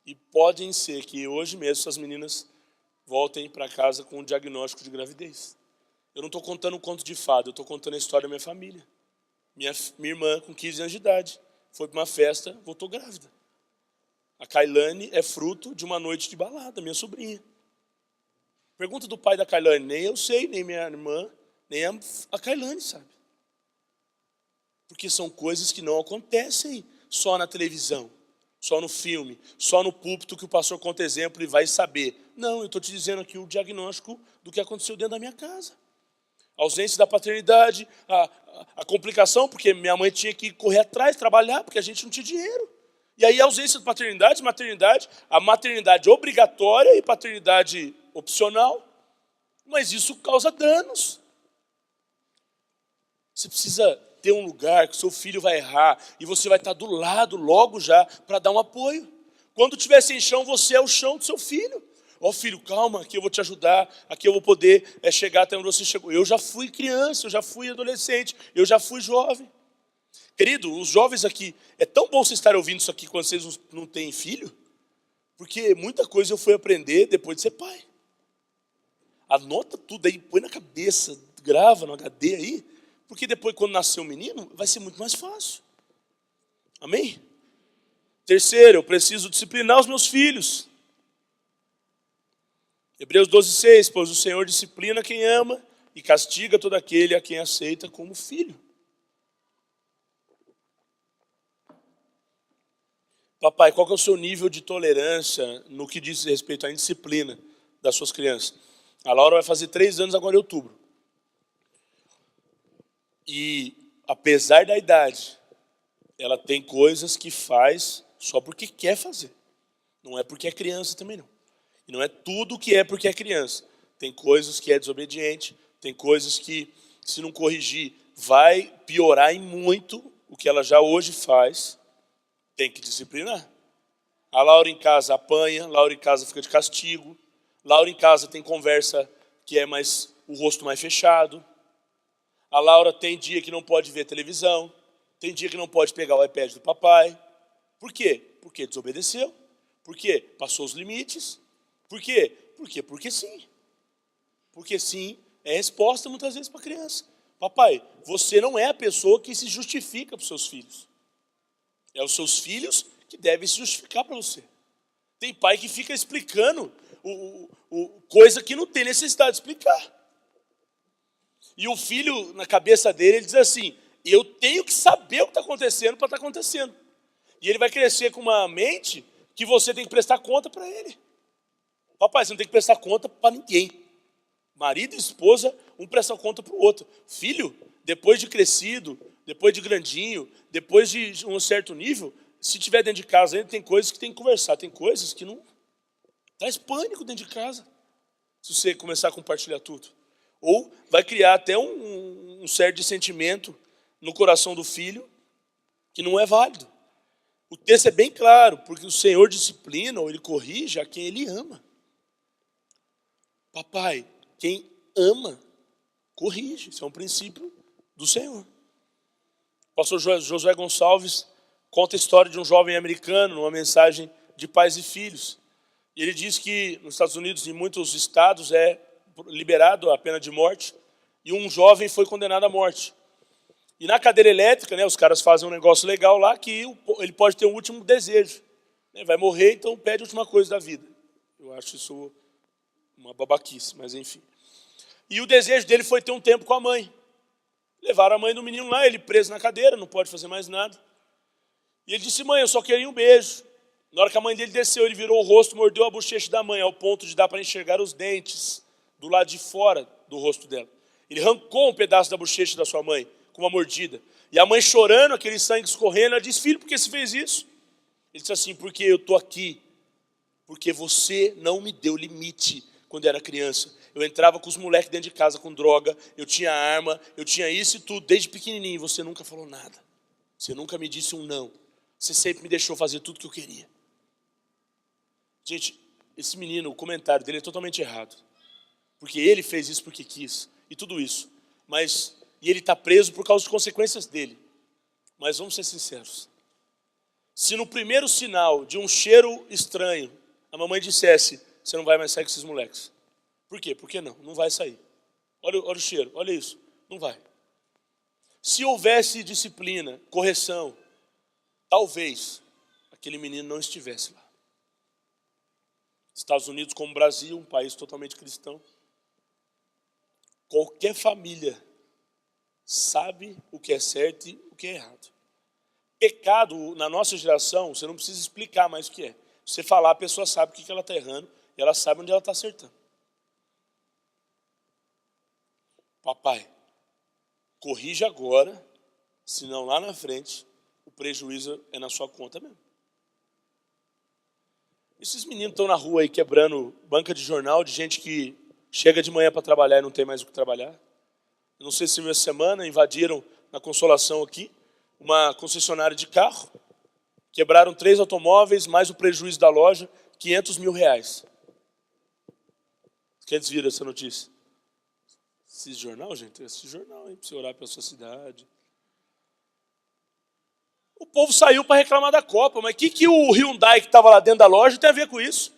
A: E podem ser que hoje mesmo essas meninas voltem para casa com um diagnóstico de gravidez. Eu não estou contando um conto de fada, eu estou contando a história da minha família. Minha irmã, com 15 anos de idade, foi para uma festa, voltou grávida. A Kailane é fruto de uma noite de balada, minha sobrinha. Pergunta do pai da Kailane, nem eu sei, nem minha irmã, nem a Kailane sabe. Porque são coisas que não acontecem só na televisão, só no filme, só no púlpito que o pastor conta exemplo e vai saber. Não, eu estou te dizendo aqui o diagnóstico do que aconteceu dentro da minha casa. A ausência da paternidade, a complicação, porque minha mãe tinha que correr atrás, trabalhar, porque a gente não tinha dinheiro. E aí a ausência de paternidade, maternidade, a maternidade obrigatória e paternidade opcional. Mas isso causa danos. Você precisa ter um lugar que o seu filho vai errar e você vai estar do lado logo já para dar um apoio. Quando tiver sem chão, você é o chão do seu filho. Ó, filho, calma, aqui eu vou te ajudar, aqui eu vou poder chegar até onde você chegou. Eu já fui criança, eu já fui adolescente, eu já fui jovem. Querido, os jovens aqui, é tão bom vocês estarem ouvindo isso aqui quando vocês não têm filho, porque muita coisa eu fui aprender depois de ser pai. Anota tudo aí, põe na cabeça, grava no HD aí, porque depois quando nascer um menino, vai ser muito mais fácil. Amém? Terceiro, eu preciso disciplinar os meus filhos. Hebreus 12:6, pois o Senhor disciplina quem ama e castiga todo aquele a quem aceita como filho. Papai, qual que é o seu nível de tolerância no que diz respeito à indisciplina das suas crianças? A Laura vai fazer 3 anos agora em outubro. E, apesar da idade, ela tem coisas que faz só porque quer fazer. Não é porque é criança também não. E não é tudo que é porque é criança. Tem coisas que é desobediente, tem coisas que, se não corrigir, vai piorar em muito o que ela já hoje faz. Tem que disciplinar. A Laura em casa apanha, Laura em casa fica de castigo, Laura em casa tem conversa que é mais o rosto mais fechado. A Laura tem dia que não pode ver televisão, tem dia que não pode pegar o iPad do papai. Por quê? Porque desobedeceu. Por quê? Passou os limites. Por quê? Porque sim. Porque sim é resposta muitas vezes para a criança. Papai, você não é a pessoa que se justifica para os seus filhos. É os seus filhos que devem se justificar para você. Tem pai que fica explicando coisa que não tem necessidade de explicar. E o filho, na cabeça dele, ele diz assim, eu tenho que saber o que está acontecendo para estar acontecendo. E ele vai crescer com uma mente que você tem que prestar conta para ele. Papai, você não tem que prestar conta para ninguém. Marido e esposa, um presta conta para o outro. Filho, depois de crescido, depois de grandinho, depois de um certo nível, se tiver dentro de casa ainda, tem coisas que tem que conversar, tem coisas que não... Traz pânico dentro de casa, se você começar a compartilhar tudo. Ou vai criar até um certo de sentimento no coração do filho que não é válido. O texto é bem claro, porque o Senhor disciplina ou ele corrige a quem ele ama. Papai, quem ama, corrige. Isso é um princípio do Senhor. O pastor Josué Gonçalves conta a história de um jovem americano numa mensagem de pais e filhos. E ele diz que nos Estados Unidos, em muitos estados, é liberado a pena de morte. E um jovem foi condenado à morte. E na cadeira elétrica, né, os caras fazem um negócio legal lá que ele pode ter um último desejo. Né, vai morrer, então pede a última coisa da vida. Eu acho isso uma babaquice, mas enfim. E o desejo dele foi ter um tempo com a mãe. Levaram a mãe do menino lá, ele preso na cadeira, não pode fazer mais nada. E ele disse, mãe, eu só queria um beijo. Na hora que a mãe dele desceu, ele virou o rosto, mordeu a bochecha da mãe, ao ponto de dar para enxergar os dentes do lado de fora do rosto dela. Ele arrancou um pedaço da bochecha da sua mãe, com uma mordida. E a mãe chorando, aquele sangue escorrendo, ela disse, filho, por que você fez isso? Ele disse assim, porque eu estou aqui, porque você não me deu limite quando eu era criança. Eu entrava com os moleques dentro de casa com droga, eu tinha arma, eu tinha isso e tudo, desde pequenininho. Você nunca falou nada. Você nunca me disse um não. Você sempre me deixou fazer tudo que eu queria. Gente, esse menino, o comentário dele é totalmente errado. Porque ele fez isso porque quis. E tudo isso. E ele está preso por causa das consequências dele. Mas vamos ser sinceros. Se no primeiro sinal de um cheiro estranho, a mamãe dissesse, você não vai mais sair com esses moleques. Por quê? Por que não? Não vai sair. Olha o cheiro, olha isso. Não vai. Se houvesse disciplina, correção, talvez aquele menino não estivesse lá. Estados Unidos como o Brasil, um país totalmente cristão. Qualquer família sabe o que é certo e o que é errado. Pecado, na nossa geração, você não precisa explicar mais o que é. Você falar, a pessoa sabe o que ela está errando e ela sabe onde ela está acertando. papai, corrige agora, senão lá na frente o prejuízo é na sua conta mesmo. Esses meninos estão na rua aí quebrando banca de jornal de gente que chega de manhã para trabalhar e não tem mais o que trabalhar. Eu não sei se essa semana invadiram na Consolação aqui uma concessionária de carro, quebraram 3 automóveis, mais o prejuízo da loja, R$500 mil. Quem viram essa notícia? Esse jornal, gente? Esse jornal, hein? Para você orar pela sua cidade. O povo saiu para reclamar da Copa, mas o que o Hyundai que estava lá dentro da loja tem a ver com isso?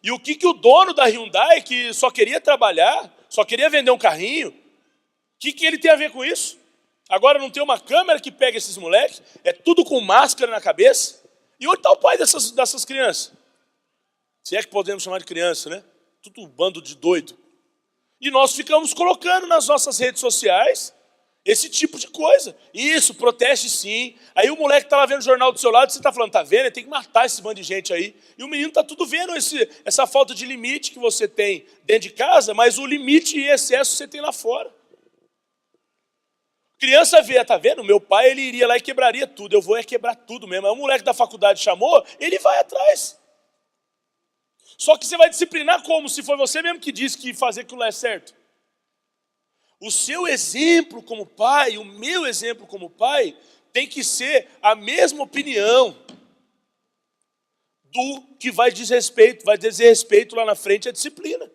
A: E o que o dono da Hyundai, que só queria trabalhar, só queria vender um carrinho, o que ele tem a ver com isso? Agora não tem uma câmera que pega esses moleques, é tudo com máscara na cabeça. E onde está o pai dessas crianças? Se é que podemos chamar de criança, né? Tudo um bando de doido. E nós ficamos colocando nas nossas redes sociais esse tipo de coisa. Isso, proteste sim. Aí o moleque está lá vendo o jornal do seu lado, você está falando, tá vendo? Ele tem que matar esse bando de gente aí. E o menino está tudo vendo essa falta de limite que você tem dentro de casa, mas o limite e excesso você tem lá fora. Criança vê, tá vendo? Meu pai, ele iria lá e quebraria tudo. Eu vou quebrar tudo mesmo. Aí o moleque da faculdade chamou, ele vai atrás. Só que você vai disciplinar como? Se foi você mesmo que disse que fazer aquilo é certo. O seu exemplo como pai, o meu exemplo como pai, tem que ser a mesma opinião do que vai dizer respeito lá na frente à disciplina.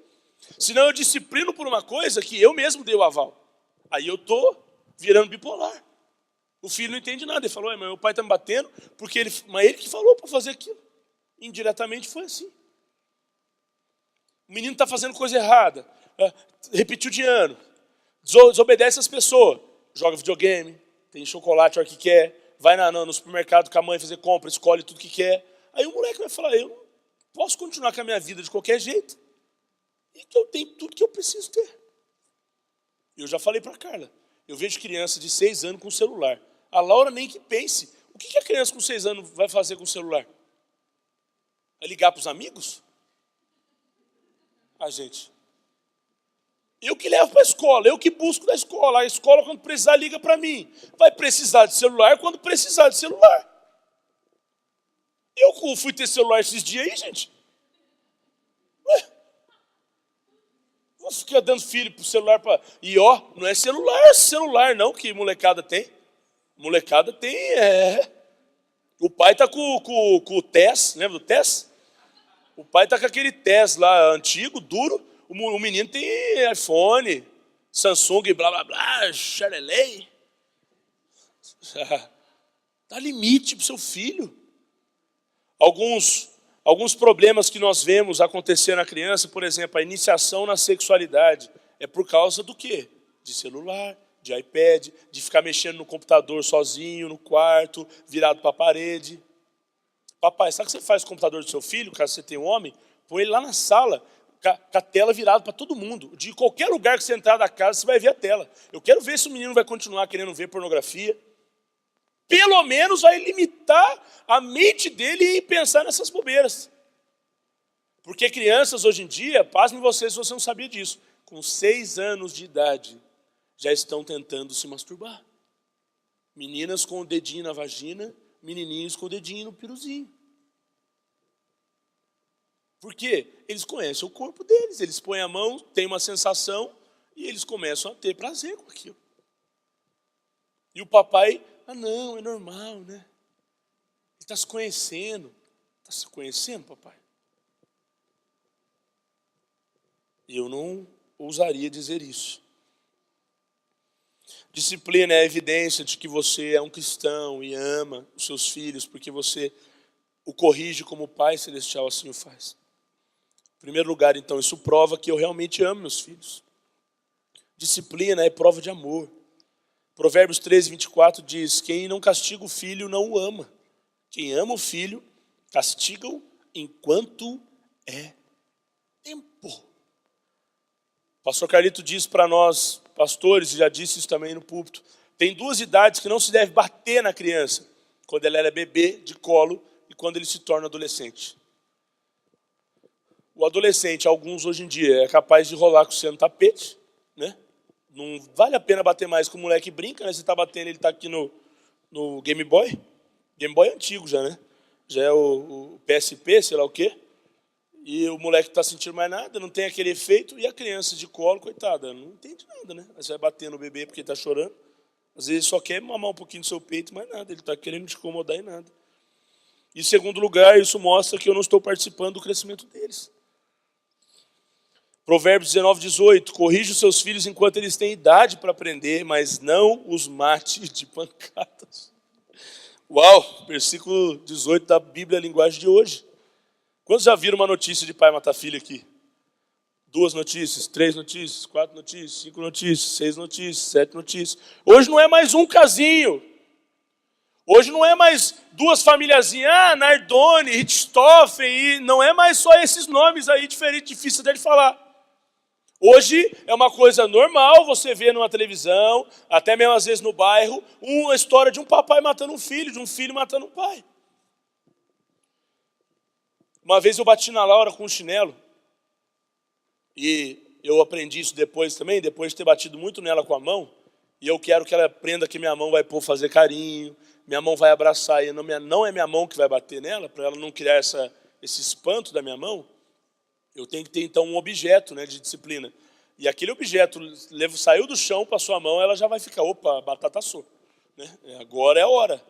A: Senão eu disciplino por uma coisa que eu mesmo dei o aval. Aí eu estou virando bipolar. O filho não entende nada. Ele falou, mas meu pai está me batendo, mas ele que falou para fazer aquilo. Indiretamente foi assim. O menino está fazendo coisa errada, repetiu de ano, desobedece as pessoas, joga videogame, tem chocolate a hora que quer, vai no supermercado com a mãe fazer compra, escolhe tudo que quer. Aí o moleque vai falar, eu não posso continuar com a minha vida de qualquer jeito, e que eu tenho tudo que eu preciso ter. Eu já falei para a Carla, eu vejo criança de 6 anos com celular. A Laura nem que pense, o que a criança com 6 anos vai fazer com o celular? Vai ligar para os amigos? Gente, eu que levo para a escola, eu que busco da escola. A escola, quando precisar, liga para mim. Vai precisar de celular quando precisar de celular. Eu fui ter celular esses dias aí, gente. Vou ficar dando filho pro celular para. E não é celular não que molecada tem. Molecada tem, O pai tá com o TES, lembra do TES? O pai está com aquele TES lá antigo, duro. O menino tem iPhone, Samsung, blá, blá, blá, xarelei. Dá limite para o seu filho. Alguns problemas que nós vemos acontecer na criança, por exemplo, a iniciação na sexualidade, é por causa do quê? De celular, de iPad, de ficar mexendo no computador sozinho, no quarto, virado para a parede. Papai, sabe o que você faz com o computador do seu filho, caso você tenha um homem? Põe ele lá na sala, com a tela virada para todo mundo. De qualquer lugar que você entrar da casa, você vai ver a tela. Eu quero ver se o menino vai continuar querendo ver pornografia. Pelo menos vai limitar a mente dele em pensar nessas bobeiras. Porque crianças hoje em dia, pasmem vocês se você não sabia disso, com 6 anos de idade, já estão tentando se masturbar. Meninas com o dedinho na vagina, menininhos com o dedinho no piruzinho. Por quê? Eles conhecem o corpo deles, eles põem a mão, têm uma sensação e eles começam a ter prazer com aquilo. E o papai, não, é normal, né? Ele está se conhecendo. Está se conhecendo, papai? Eu não ousaria dizer isso. Disciplina é a evidência de que você é um cristão e ama os seus filhos, porque você o corrige como o Pai Celestial assim o faz. Em primeiro lugar, então, isso prova que eu realmente amo meus filhos. Disciplina é prova de amor. Provérbios 13, 24 diz, quem não castiga o filho não o ama. Quem ama o filho, castiga-o enquanto é tempo. O pastor Carlito diz para nós, pastores, já disse isso também no púlpito, tem 2 idades que não se deve bater na criança, quando ela era bebê, de colo, e quando ele se torna adolescente. O adolescente, alguns hoje em dia, é capaz de rolar com você no tapete, né? Não vale a pena bater mais com o moleque brinca, né? Você está batendo, ele está aqui no Game Boy. Game Boy é antigo já, né? Já é o PSP, sei lá o quê. E o moleque não está sentindo mais nada, não tem aquele efeito. E a criança de colo, coitada, não entende nada, né? Aí você vai bater no bebê porque está chorando. Às vezes só quer mamar um pouquinho do seu peito, mas nada. Ele está querendo te incomodar em nada. E, em segundo lugar, isso mostra que eu não estou participando do crescimento deles. Provérbios 19, 18. Corrija os seus filhos enquanto eles têm idade para aprender, mas não os mate de pancadas. Uau! Versículo 18 da Bíblia, a linguagem de hoje. Quantos já viram uma notícia de pai matar filho aqui? 2 notícias, 3 notícias, 4 notícias, 5 notícias, 6 notícias, 7 notícias. Hoje não é mais um casinho. Hoje não é mais 2 famíliazinhas, Nardoni, Richthofen, e não é mais só esses nomes aí diferentes, difíceis dele falar. Hoje é uma coisa normal você ver numa televisão, até mesmo às vezes no bairro, uma história de um papai matando um filho, de um filho matando um pai. Uma vez eu bati na Laura com um chinelo, e eu aprendi isso depois também, depois de ter batido muito nela com a mão, e eu quero que ela aprenda que minha mão vai fazer carinho, minha mão vai abraçar, e não é minha mão que vai bater nela, para ela não criar esse espanto da minha mão. Eu tenho que ter, então, um objeto, né, de disciplina. E aquele objeto saiu do chão, passou a mão, ela já vai ficar, opa, a batata assou. Né? Agora é a hora.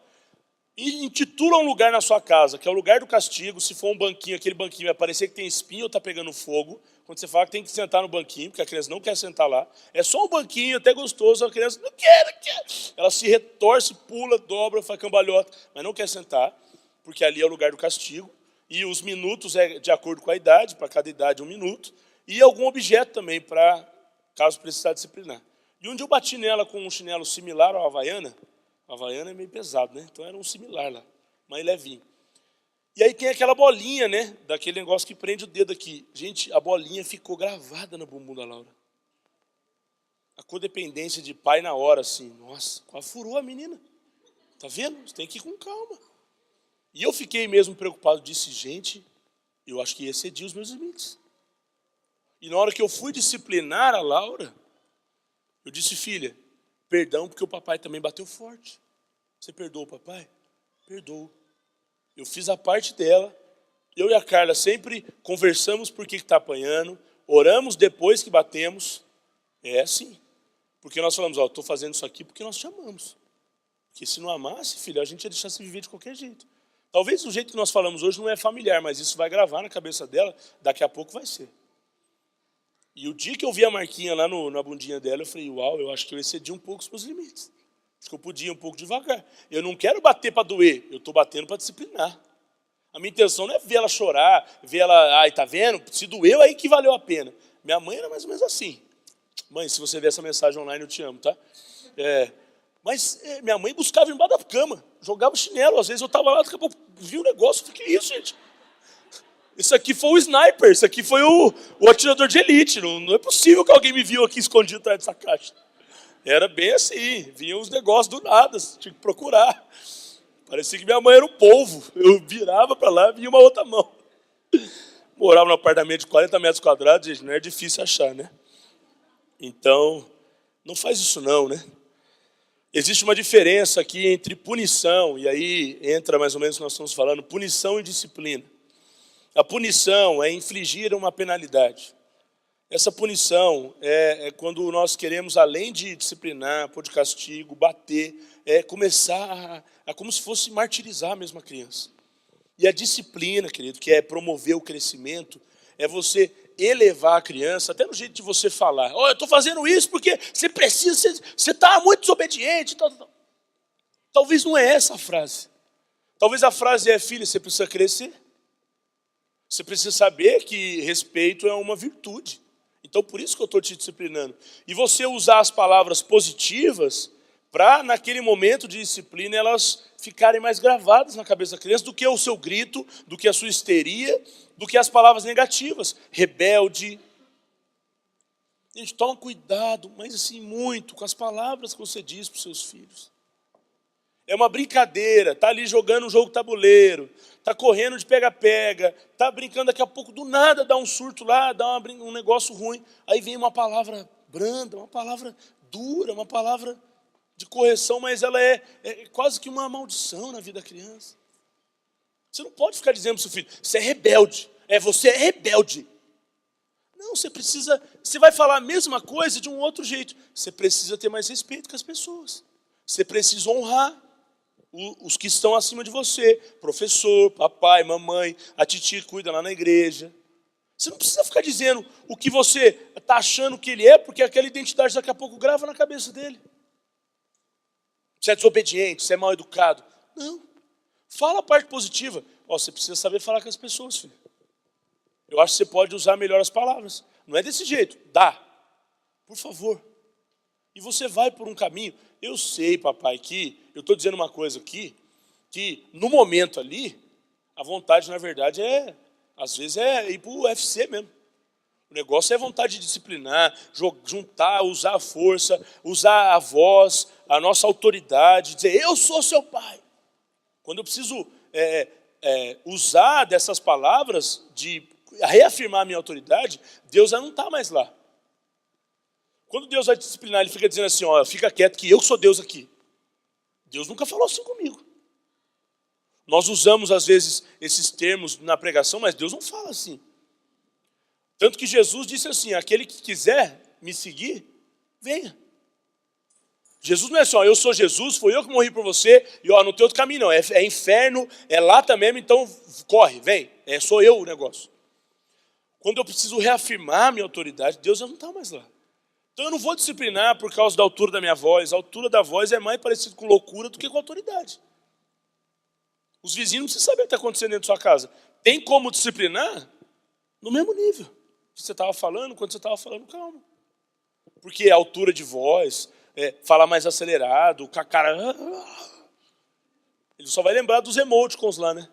A: E intitula um lugar na sua casa, que é o lugar do castigo. Se for um banquinho, aquele banquinho vai parecer que tem espinho ou está pegando fogo. Quando você fala que tem que sentar no banquinho, porque a criança não quer sentar lá. É só um banquinho, até gostoso, a criança não quer, não quer. Ela se retorce, pula, dobra, faz cambalhota, mas não quer sentar, porque ali é o lugar do castigo. E os minutos é de acordo com a idade, para cada idade 1 minuto. E algum objeto também, para caso precisar disciplinar. E um dia eu bati nela com um chinelo similar ao Havaiana. A Havaiana é meio pesado, né? Então era um similar lá, mais levinho. E aí tem aquela bolinha, né? Daquele negócio que prende o dedo aqui. Gente, a bolinha ficou gravada no bumbum da Laura. A codependência de pai na hora, assim. Nossa, quase furou a menina. Tá vendo? Você tem que ir com calma. E eu fiquei mesmo preocupado. Disse, gente, eu acho que ia exceder os meus limites. E na hora que eu fui disciplinar a Laura, eu disse, filha, perdão, porque o papai também bateu forte. Você perdoou o papai? Perdoou. Eu fiz a parte dela. Eu e a Carla sempre conversamos por que está apanhando. Oramos depois que batemos. É assim. Porque nós falamos, ó, estou fazendo isso aqui porque nós te amamos. Porque se não amasse, filha, a gente ia deixar se viver de qualquer jeito. Talvez o jeito que nós falamos hoje não é familiar, mas isso vai gravar na cabeça dela, daqui a pouco vai ser. E o dia que eu vi a marquinha lá na bundinha dela, eu falei, uau, eu acho que eu excedi um pouco os meus limites. Acho que eu podia ir um pouco devagar. Eu não quero bater para doer, eu estou batendo para disciplinar. A minha intenção não é ver ela chorar, ver ela, ai, tá vendo? Se doeu, aí que valeu a pena. Minha mãe era mais ou menos assim. Mãe, se você ver essa mensagem online, eu te amo, tá? Mas minha mãe buscava embaixo da cama, jogava chinelo. Às vezes eu estava lá, daqui a pouco vi um negócio, eu falei, que isso, gente? Isso aqui foi o sniper, isso aqui foi o atirador de elite. Não é possível que alguém me viu aqui escondido atrás dessa caixa. Era bem assim, vinham os negócios do nada, tinha que procurar. Parecia que minha mãe era um polvo. Eu virava para lá e vinha uma outra mão. Morava num apartamento de 40 metros quadrados, gente, não é difícil achar, né? Então, não faz isso não, né? Existe uma diferença aqui entre punição, e aí entra mais ou menos o que nós estamos falando, punição e disciplina. A punição é infligir uma penalidade. Essa punição é quando nós queremos, além de disciplinar, pôr de castigo, bater, começar a como se fosse martirizar a mesma criança. E a disciplina, querido, que é promover o crescimento, é você elevar a criança, até no jeito de você falar. Eu estou fazendo isso porque você precisa, você está muito desobediente. Talvez não é essa a frase. Talvez a frase é, filha, você precisa crescer. Você precisa saber que respeito é uma virtude. Então, por isso que eu estou te disciplinando. E você usar as palavras positivas para, naquele momento de disciplina, elas ficarem mais gravadas na cabeça da criança do que o seu grito, do que a sua histeria, do que as palavras negativas. Rebelde. Gente, toma cuidado, mas assim, muito, com as palavras que você diz para os seus filhos. É uma brincadeira, está ali jogando um jogo tabuleiro, está correndo de pega-pega, está brincando, daqui a pouco, do nada, dá um surto lá, dá um negócio ruim. Aí vem uma palavra branda, uma palavra dura, uma palavra de correção, mas ela é quase que uma maldição na vida da criança. Você não pode ficar dizendo para o seu filho, você é rebelde. Você é rebelde. Não, você vai falar a mesma coisa de um outro jeito. Você precisa ter mais respeito com as pessoas. Você precisa honrar os que estão acima de você. Professor, papai, mamãe, a titia que cuida lá na igreja. Você não precisa ficar dizendo o que você está achando que ele é, porque aquela identidade daqui a pouco grava na cabeça dele. Você é desobediente, você é mal educado. Não. Fala a parte positiva. Você precisa saber falar com as pessoas, filho. Eu acho que você pode usar melhor as palavras. Não é desse jeito. Dá. Por favor. E você vai por um caminho. Eu sei, papai, que eu estou dizendo uma coisa aqui, que no momento ali, a vontade, na verdade, às vezes é ir para o UFC mesmo. O negócio é vontade de disciplinar, juntar, usar a força, usar a voz, a nossa autoridade, dizer, eu sou seu pai. Quando eu preciso usar dessas palavras de reafirmar a minha autoridade, Deus já não está mais lá. Quando Deus vai disciplinar, ele fica dizendo assim, fica quieto que eu sou Deus aqui. Deus nunca falou assim comigo. Nós usamos, às vezes, esses termos na pregação, mas Deus não fala assim. Tanto que Jesus disse assim, aquele que quiser me seguir, venha. Jesus não é assim, eu sou Jesus, foi eu que morri por você, e não tem outro caminho não, é inferno, é lá também, então corre, vem, sou eu o negócio. Quando eu preciso reafirmar minha autoridade, Deus já não está mais lá. Então eu não vou disciplinar por causa da altura da minha voz. A altura da voz é mais parecida com loucura do que com autoridade. Os vizinhos não precisam saber o que está acontecendo dentro da sua casa. Tem como disciplinar no mesmo nível que você estava falando, quando você estava falando, calma. Porque a altura de voz, falar mais acelerado, com a cara... Ele só vai lembrar dos emoticons lá, né?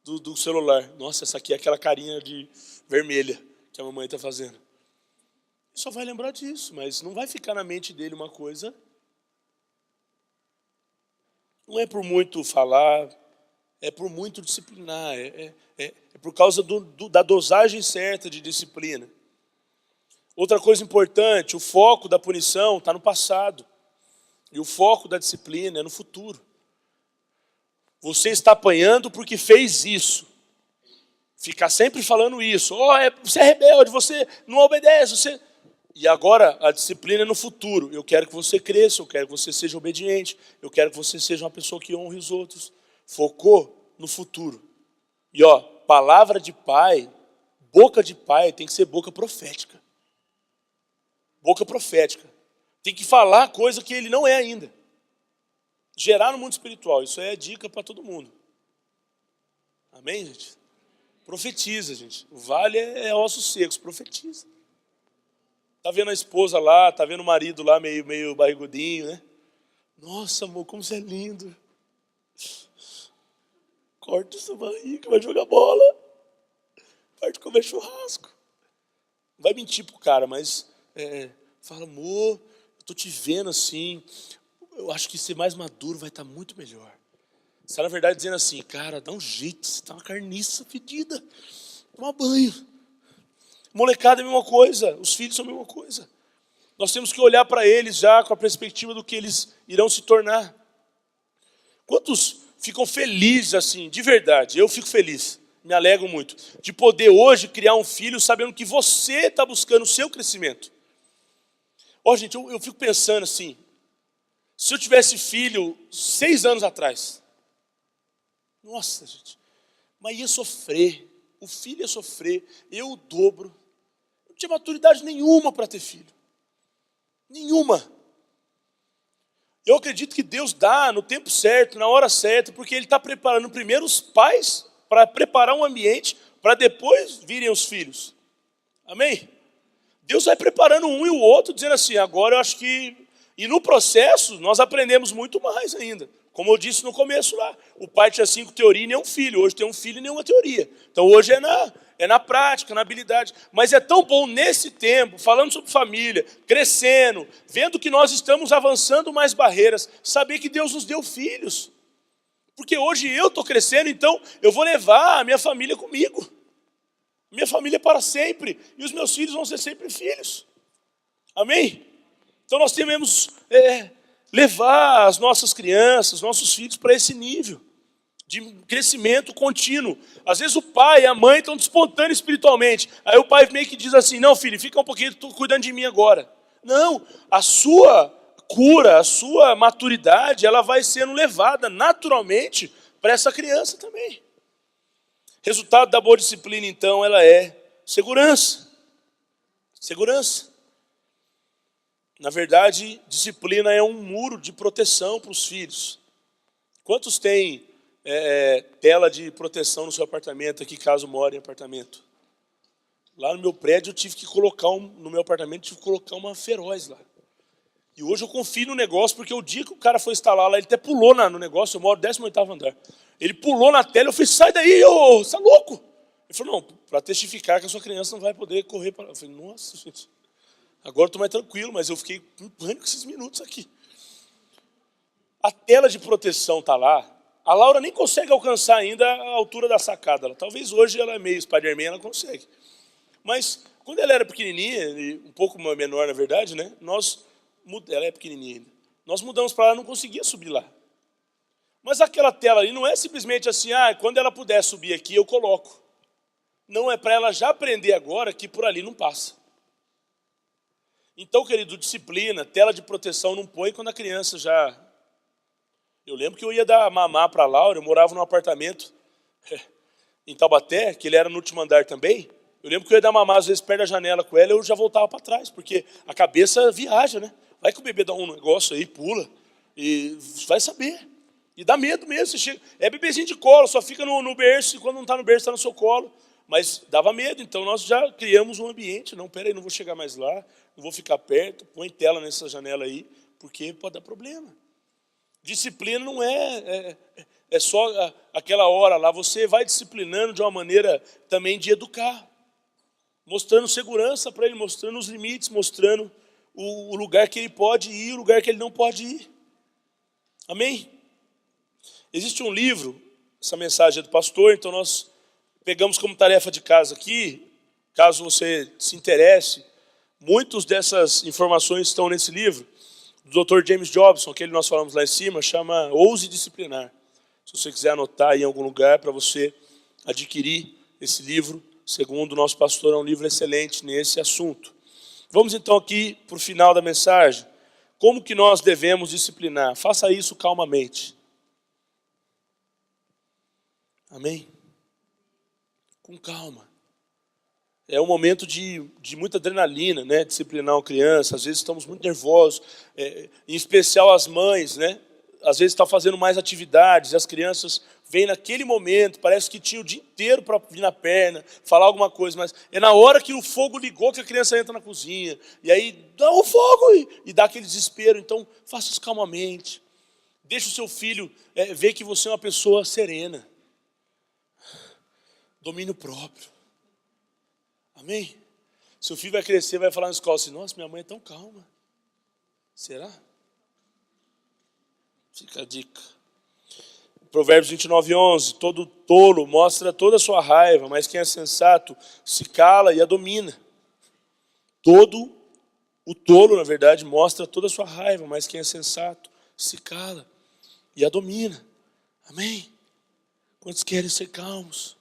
A: Do celular. Nossa, essa aqui é aquela carinha de vermelha que a mamãe está fazendo. Ele só vai lembrar disso, mas não vai ficar na mente dele uma coisa. Não é por muito falar, é por muito disciplinar, é por causa da dosagem certa de disciplina. Outra coisa importante, o foco da punição está no passado. E o foco da disciplina é no futuro. Você está apanhando porque fez isso. Ficar sempre falando isso. Você é rebelde, você não obedece. E agora a disciplina é no futuro. Eu quero que você cresça, eu quero que você seja obediente, eu quero que você seja uma pessoa que honre os outros. Focou no futuro. E palavra de pai, boca de pai tem que ser boca profética. Boca profética. Tem que falar coisa que ele não é ainda. Gerar no mundo espiritual, isso é dica para todo mundo. Amém, gente? Profetiza, gente. O vale é ossos secos, profetiza. Tá vendo a esposa lá, tá vendo o marido lá meio barrigudinho, né? Nossa, amor, como você é lindo. Corta essa barriga, vai jogar bola. Parte comer churrasco. Não vai mentir pro cara, mas fala, amor, eu tô te vendo assim, eu acho que ser mais maduro vai estar muito melhor. Você está, na verdade, dizendo assim, cara, dá um jeito, você está uma carniça fedida, toma banho. Molecada é a mesma coisa, os filhos são a mesma coisa. Nós temos que olhar para eles já com a perspectiva do que eles irão se tornar. Quantos ficam felizes assim, de verdade? Eu fico feliz, me alegro muito, de poder hoje criar um filho sabendo que você está buscando o seu crescimento. Gente, eu fico pensando assim, se eu tivesse filho 6 anos atrás, nossa, gente, mas ia sofrer, o filho ia sofrer, eu o dobro. Eu não tinha maturidade nenhuma para ter filho. Nenhuma. Eu acredito que Deus dá no tempo certo, na hora certa, porque Ele está preparando primeiro os pais para preparar um ambiente para depois virem os filhos. Amém? Deus vai preparando um e o outro, dizendo assim, agora eu acho que... E no processo, nós aprendemos muito mais ainda. Como eu disse no começo lá, o pai tinha 5 teorias e nenhum filho. Hoje tem um filho e nenhuma teoria. Então hoje é na prática, na habilidade. Mas é tão bom nesse tempo, falando sobre família, crescendo, vendo que nós estamos avançando mais barreiras, saber que Deus nos deu filhos. Porque hoje eu estou crescendo, então eu vou levar a minha família comigo. Minha família é para sempre. E os meus filhos vão ser sempre filhos. Amém? Então nós devemos levar as nossas crianças, nossos filhos para esse nível de crescimento contínuo. Às vezes o pai e a mãe estão despontando espiritualmente. Aí o pai meio que diz assim, não filho, fica um pouquinho, estou cuidando de mim agora. Não, a sua cura, a sua maturidade, ela vai sendo levada naturalmente para essa criança também. Resultado da boa disciplina, então, ela é segurança. Segurança. Na verdade, disciplina é um muro de proteção para os filhos. Quantos têm tela de proteção no seu apartamento aqui, caso more em apartamento? Lá no meu prédio eu tive que colocar, no meu apartamento, tive que colocar uma feroz lá. E hoje eu confio no negócio, porque o dia que o cara foi instalar lá, ele até pulou no negócio, eu moro no 18º andar. Ele pulou na tela, eu falei, sai daí, você é louco? Ele falou, não, para testificar que a sua criança não vai poder correr para lá. Eu falei, nossa, gente, agora eu estou mais tranquilo, mas eu fiquei em pânico esses minutos aqui. A tela de proteção está lá. A Laura nem consegue alcançar ainda a altura da sacada. Talvez hoje ela é meio Spider-Man, ela consegue. Mas quando ela era pequenininha, um pouco menor na verdade, né? Ela é pequenininha ainda. Nós mudamos para lá, não conseguia subir lá. Mas aquela tela ali não é simplesmente assim, quando ela puder subir aqui, eu coloco. Não, é para ela já aprender agora que por ali não passa. Então, querido, disciplina, tela de proteção não põe quando a criança já... Eu lembro que eu ia dar mamar para a Laura, eu morava num apartamento em Taubaté, que ele era no último andar também. Eu lembro que eu ia dar mamar às vezes perto da janela com ela, eu já voltava para trás, porque a cabeça viaja, né? Vai que o bebê dá um negócio aí, pula, e vai saber. E dá medo mesmo. Você chega, é bebezinho de colo, só fica no berço, e quando não está no berço, está no seu colo. Mas dava medo, então nós já criamos um ambiente. Não, peraí, não vou chegar mais lá, não vou ficar perto, põe tela nessa janela aí, porque pode dar problema. Disciplina não é só aquela hora lá. Você vai disciplinando de uma maneira também de educar. Mostrando segurança para ele, mostrando os limites, mostrando o lugar que ele pode ir, o lugar que ele não pode ir. Amém? Existe um livro, essa mensagem é do pastor, então nós pegamos como tarefa de casa aqui, caso você se interesse, muitas dessas informações estão nesse livro, do Dr. James Dobson, que nós falamos lá em cima, chama Ouse Disciplinar. Se você quiser anotar aí em algum lugar para você adquirir esse livro, segundo o nosso pastor, é um livro excelente nesse assunto. Vamos então aqui para o final da mensagem. Como que nós devemos disciplinar? Faça isso calmamente. Amém? Com calma. É um momento de muita adrenalina, né? Disciplinar uma criança. Às vezes estamos muito nervosos. Em especial as mães, né? Às vezes estão fazendo mais atividades. E as crianças vêm naquele momento. Parece que tinha o dia inteiro para vir na perna, falar alguma coisa. Mas é na hora que o fogo ligou que a criança entra na cozinha. E aí dá o fogo e dá aquele desespero. Então faça isso calmamente. Deixe o seu filho ver que você é uma pessoa serena. Domínio próprio. Amém? Seu filho vai crescer, vai falar na escola assim, nossa, minha mãe é tão calma. Será? Fica a dica. Provérbios 29:11, todo tolo mostra toda a sua raiva, mas quem é sensato se cala e a domina. Todo o tolo, na verdade, mostra toda a sua raiva, mas quem é sensato se cala e a domina. Amém? Quantos querem ser calmos,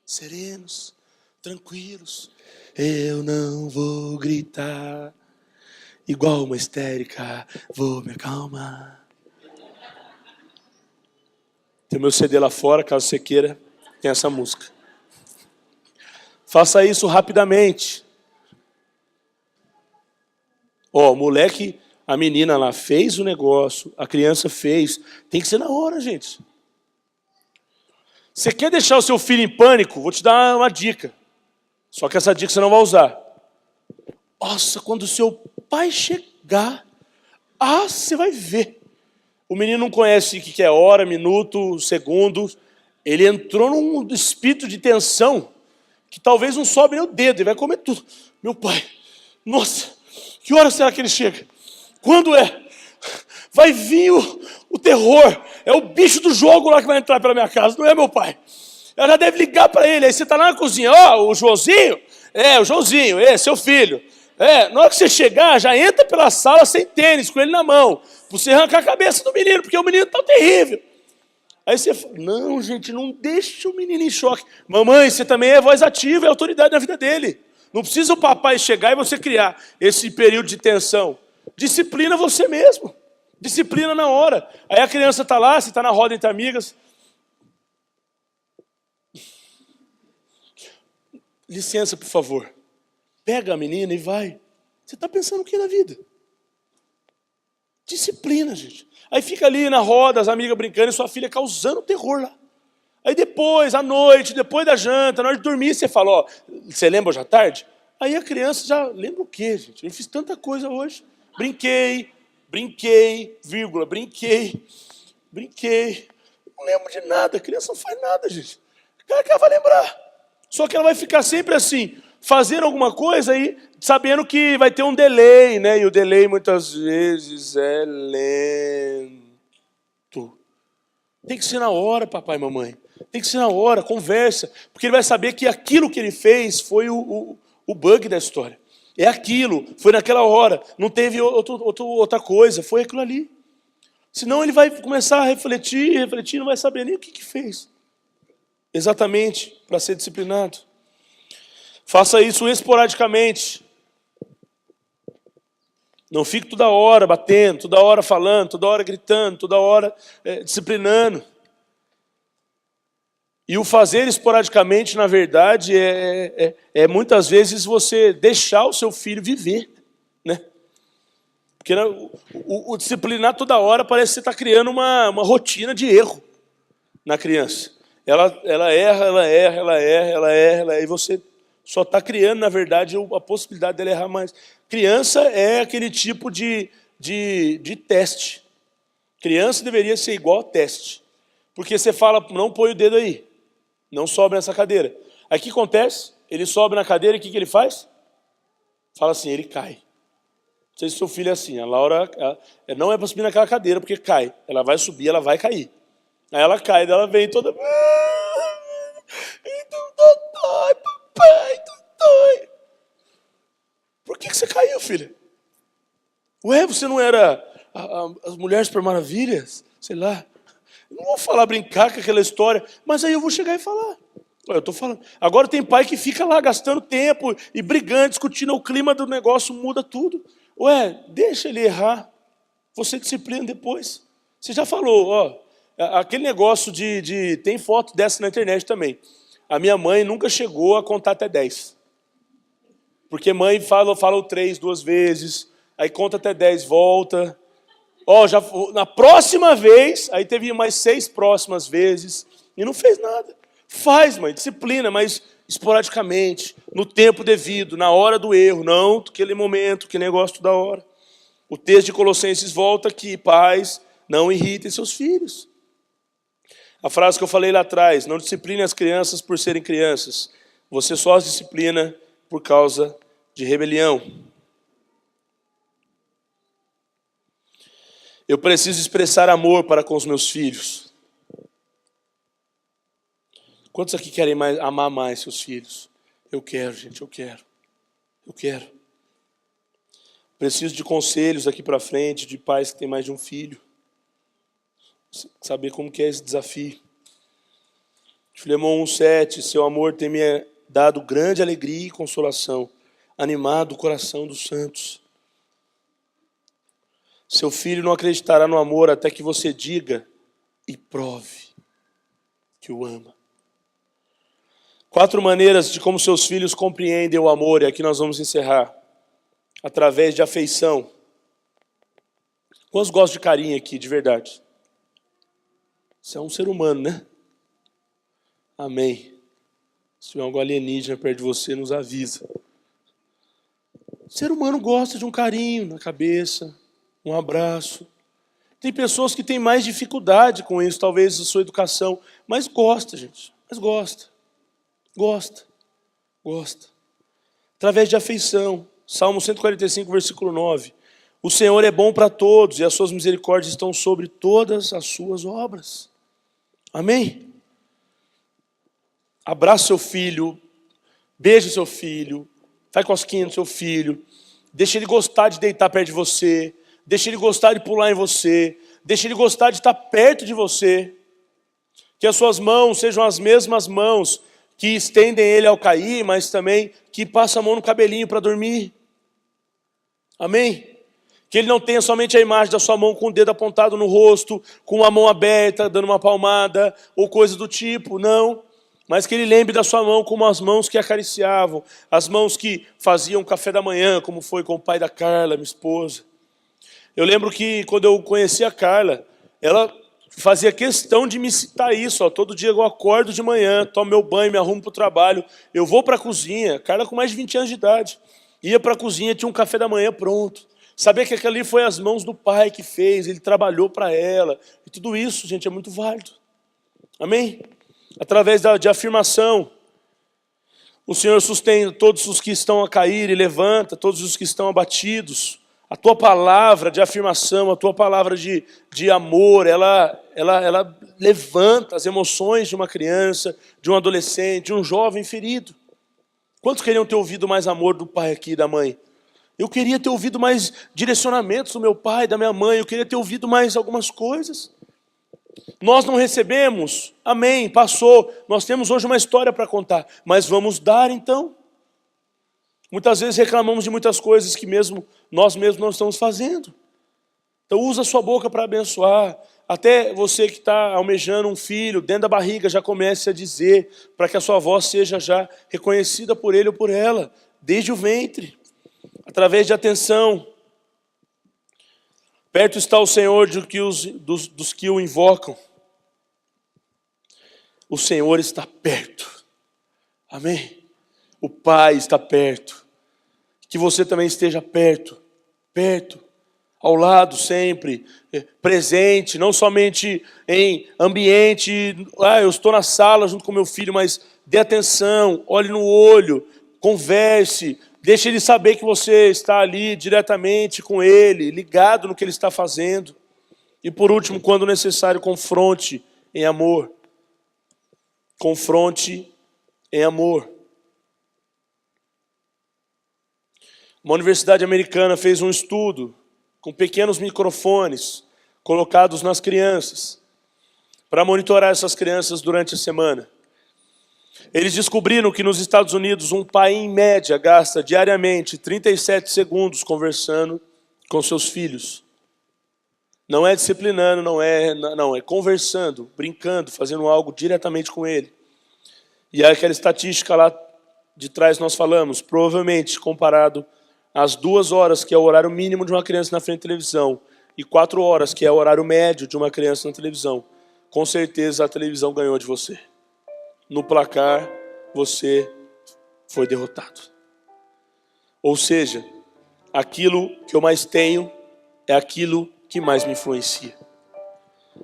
A: serenos, tranquilos? Eu não vou gritar igual uma histérica, vou me acalmar. Tem o meu CD lá fora, caso você queira, tem essa música. Faça isso rapidamente. O moleque, a menina lá fez o negócio, a criança fez. Tem que ser na hora, gente. Você quer deixar o seu filho em pânico? Vou te dar uma dica. Só que essa dica você não vai usar. Nossa, quando o seu pai chegar, você vai ver. O menino não conhece o que é hora, minuto, segundo. Ele entrou num espírito de tensão que talvez não sobe nem o dedo, ele vai comer tudo. Meu pai, nossa, que hora será que ele chega? Quando é? Vai vir o terror. É o bicho do jogo lá que vai entrar pela minha casa, não é meu pai. Ela já deve ligar para ele. Aí você está lá na cozinha, o Joãozinho? O Joãozinho, seu filho. Na hora que você chegar, já entra pela sala sem tênis, com ele na mão, pra você arrancar a cabeça do menino, porque o menino tá terrível. Aí você fala, não, gente, não deixa o menino em choque. Mamãe, você também é voz ativa, é autoridade na vida dele. Não precisa o papai chegar e você criar esse período de tensão. Disciplina você mesmo. Disciplina na hora. Aí a criança está lá, você está na roda entre amigas. Licença, por favor. Pega a menina e vai. Você está pensando o que na vida? Disciplina, gente. Aí fica ali na roda, as amigas brincando e sua filha causando terror lá. Aí depois, à noite, depois da janta, na hora de dormir, você fala, ó, você lembra hoje à tarde? Aí a criança já lembra o quê, gente? Eu fiz tanta coisa hoje. Brinquei, vírgula, brinquei. Não lembro de nada, a criança não faz nada, gente. Claro que ela vai lembrar. Só que ela vai ficar sempre assim, fazendo alguma coisa e sabendo que vai ter um delay, né? E o delay muitas vezes é lento. Tem que ser na hora, papai e mamãe. Tem que ser na hora, conversa. Porque ele vai saber que aquilo que ele fez foi o bug da história. É aquilo, foi naquela hora. Não teve outra coisa, foi aquilo ali. Senão ele vai começar a refletir, não vai saber nem o que fez. Exatamente, para ser disciplinado. Faça isso esporadicamente. Não fique toda hora batendo, toda hora falando, toda hora gritando, toda hora disciplinando. E o fazer esporadicamente, na verdade, é muitas vezes você deixar o seu filho viver, né? Porque o disciplinar toda hora parece que você está criando uma rotina de erro na criança. Ela erra, e você só está criando, na verdade, a possibilidade dela errar mais. Criança é aquele tipo de teste. Criança deveria ser igual a teste. Porque você fala, não põe o dedo aí. Não sobe nessa cadeira. Aí o que acontece? Ele sobe na cadeira e o que ele faz? Fala assim, ele cai. Não sei se seu filho é assim. A Laura não é para subir naquela cadeira porque cai. Ela vai subir, ela vai cair. Aí ela cai, ela vem toda... Dói, papai, dói. Por que você caiu, filha? Ué, você não era as Mulheres Super Maravilhas? Sei lá. Não vou falar, brincar com aquela história, mas aí eu vou chegar e falar. Eu estou falando. Agora tem pai que fica lá gastando tempo e brigando, discutindo, o clima do negócio muda tudo. Ué, deixa ele errar. Você disciplina depois. Você já falou, ó, aquele negócio tem foto dessa na internet também. A minha mãe nunca chegou a contar até 10. Porque mãe fala o 3 2 vezes, aí conta até 10, volta. Ó, na próxima vez, aí teve mais 6 próximas vezes, e não fez nada. Faz, mãe, disciplina, mas esporadicamente, no tempo devido, na hora do erro, não aquele momento, que negócio toda hora. O texto de Colossenses volta aqui, pais, não irritem seus filhos. A frase que eu falei lá atrás, não discipline as crianças por serem crianças. Você só as disciplina por causa de rebelião. Eu preciso expressar amor para com os meus filhos. Quantos aqui querem amar mais seus filhos? Eu quero, gente, eu quero. Preciso de conselhos aqui para frente, de pais que têm mais de um filho. Saber como que é esse desafio. Filemão 1,7, seu amor tem me dado grande alegria e consolação, animado o coração dos santos. Seu filho não acreditará no amor até que você diga e prove que o ama. 4 maneiras de como seus filhos compreendem o amor, e aqui nós vamos encerrar. Através de afeição. Quantos gostam de carinho aqui, de verdade? Você é um ser humano, né? Amém. Se tiver algo alienígena perto de você, nos avisa. O ser humano gosta de um carinho na cabeça, um abraço. Tem pessoas que têm mais dificuldade com isso, talvez a sua educação, mas gosta, gente. Mas gosta. Através de afeição. Salmo 145, versículo 9. O Senhor é bom para todos e as suas misericórdias estão sobre todas as suas obras. Amém? Abraça seu filho, beija seu filho, faz cosquinha no seu filho, Deixa ele gostar de deitar perto de você. Deixa ele gostar de pular em você. Deixa ele gostar de estar perto de você. Que as suas mãos sejam as mesmas mãos que estendem ele ao cair, mas também que passam a mão no cabelinho para dormir. Amém? Que ele não tenha somente a imagem da sua mão com o dedo apontado no rosto, com a mão aberta, dando uma palmada, ou coisa do tipo, não. Mas que ele lembre da sua mão como as mãos que acariciavam, as mãos que faziam café da manhã, como foi com o pai da Carla, minha esposa. Eu lembro que quando eu conheci a Carla, ela fazia questão de me citar isso. Ó, todo dia eu acordo de manhã, tomo meu banho, me arrumo para o trabalho, eu vou para a cozinha. Carla com mais de 20 anos de idade. Ia para a cozinha, tinha um café da manhã pronto. Saber que aquilo ali foi as mãos do pai que fez, ele trabalhou para ela. E tudo isso, gente, é muito válido. Amém? Através de afirmação, o Senhor sustém todos os que estão a cair e levanta todos os que estão abatidos. A tua palavra de afirmação, a tua palavra de amor, ela levanta as emoções de uma criança, de um adolescente, de um jovem ferido. Quantos queriam ter ouvido mais amor do pai aqui e da mãe? Eu queria ter ouvido mais direcionamentos do meu pai, da minha mãe, eu queria ter ouvido mais algumas coisas. Nós não recebemos, amém, passou, nós temos hoje uma história para contar, mas vamos dar então. Muitas vezes reclamamos de muitas coisas que nós mesmos não estamos fazendo. Então usa a sua boca para abençoar. Até você que está almejando um filho, dentro da barriga, já comece a dizer, para que a sua voz seja já reconhecida por ele ou por ela, desde o ventre, através de atenção. Perto está o Senhor dos que o invocam. O Senhor está perto. Amém? O Pai está perto. Que você também esteja perto, ao lado sempre, presente, não somente em ambiente, eu estou na sala junto com meu filho, mas dê atenção, olhe no olho, converse, deixe ele saber que você está ali diretamente com ele, ligado no que ele está fazendo. E por último, quando necessário, confronte em amor. Confronte em amor. Uma universidade americana fez um estudo com pequenos microfones colocados nas crianças para monitorar essas crianças durante a semana. Eles descobriram que nos Estados Unidos um pai em média gasta diariamente 37 segundos conversando com seus filhos. Não é disciplinando, não é conversando, brincando, fazendo algo diretamente com ele. E aquela estatística lá de trás nós falamos, provavelmente comparado às 2 horas, que é o horário mínimo de uma criança na frente da televisão, e 4 horas, que é o horário médio de uma criança na televisão, com certeza a televisão ganhou de você. No placar, você foi derrotado. Ou seja, aquilo que eu mais tenho é aquilo que mais me influencia.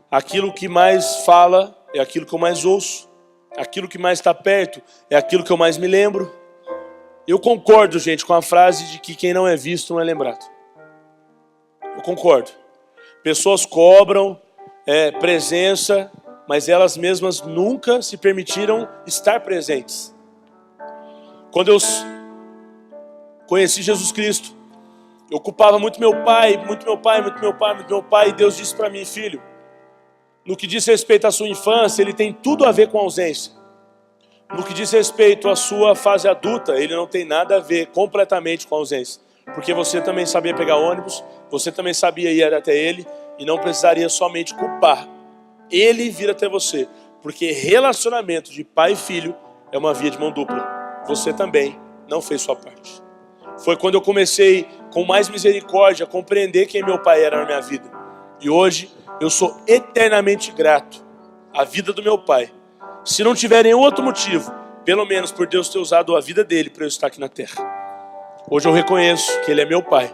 A: Aquilo que mais fala é aquilo que eu mais ouço. Aquilo que mais está perto é aquilo que eu mais me lembro. Eu concordo, gente, com a frase de que quem não é visto não é lembrado. Eu concordo. Pessoas cobram presença, mas elas mesmas nunca se permitiram estar presentes. Quando eu conheci Jesus Cristo, eu culpava muito meu pai, e Deus disse para mim, filho, no que diz respeito à sua infância, ele tem tudo a ver com a ausência. No que diz respeito à sua fase adulta, ele não tem nada a ver completamente com a ausência. Porque você também sabia pegar ônibus, você também sabia ir até ele, e não precisaria somente culpar ele vir até você. Porque relacionamento de pai e filho é uma via de mão dupla. Você também não fez sua parte. Foi quando eu comecei, com mais misericórdia, a compreender quem meu pai era na minha vida. E hoje, eu sou eternamente grato à vida do meu pai. Se não tiver nenhum outro motivo, pelo menos por Deus ter usado a vida dele para eu estar aqui na terra. Hoje eu reconheço que ele é meu pai.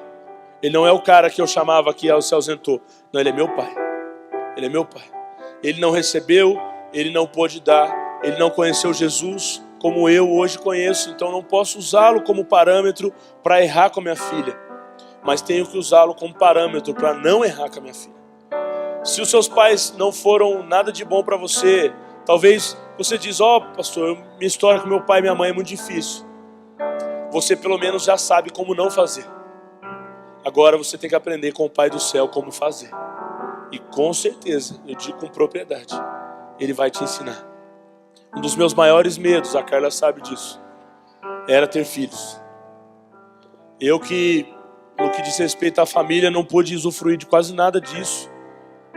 A: Ele não é o cara que eu chamava que se ausentou. Não, ele é meu pai. Ele é meu pai. Ele não recebeu, ele não pôde dar, ele não conheceu Jesus como eu hoje conheço. Então não posso usá-lo como parâmetro para errar com a minha filha. Mas tenho que usá-lo como parâmetro para não errar com a minha filha. Se os seus pais não foram nada de bom para você, talvez você diz, pastor, minha história com meu pai e minha mãe é muito difícil. Você pelo menos já sabe como não fazer. Agora você tem que aprender com o Pai do céu como fazer. E com certeza, eu digo com propriedade, Ele vai te ensinar. Um dos meus maiores medos, a Carla sabe disso, era ter filhos. Eu que, no que diz respeito à família, não pude usufruir de quase nada disso.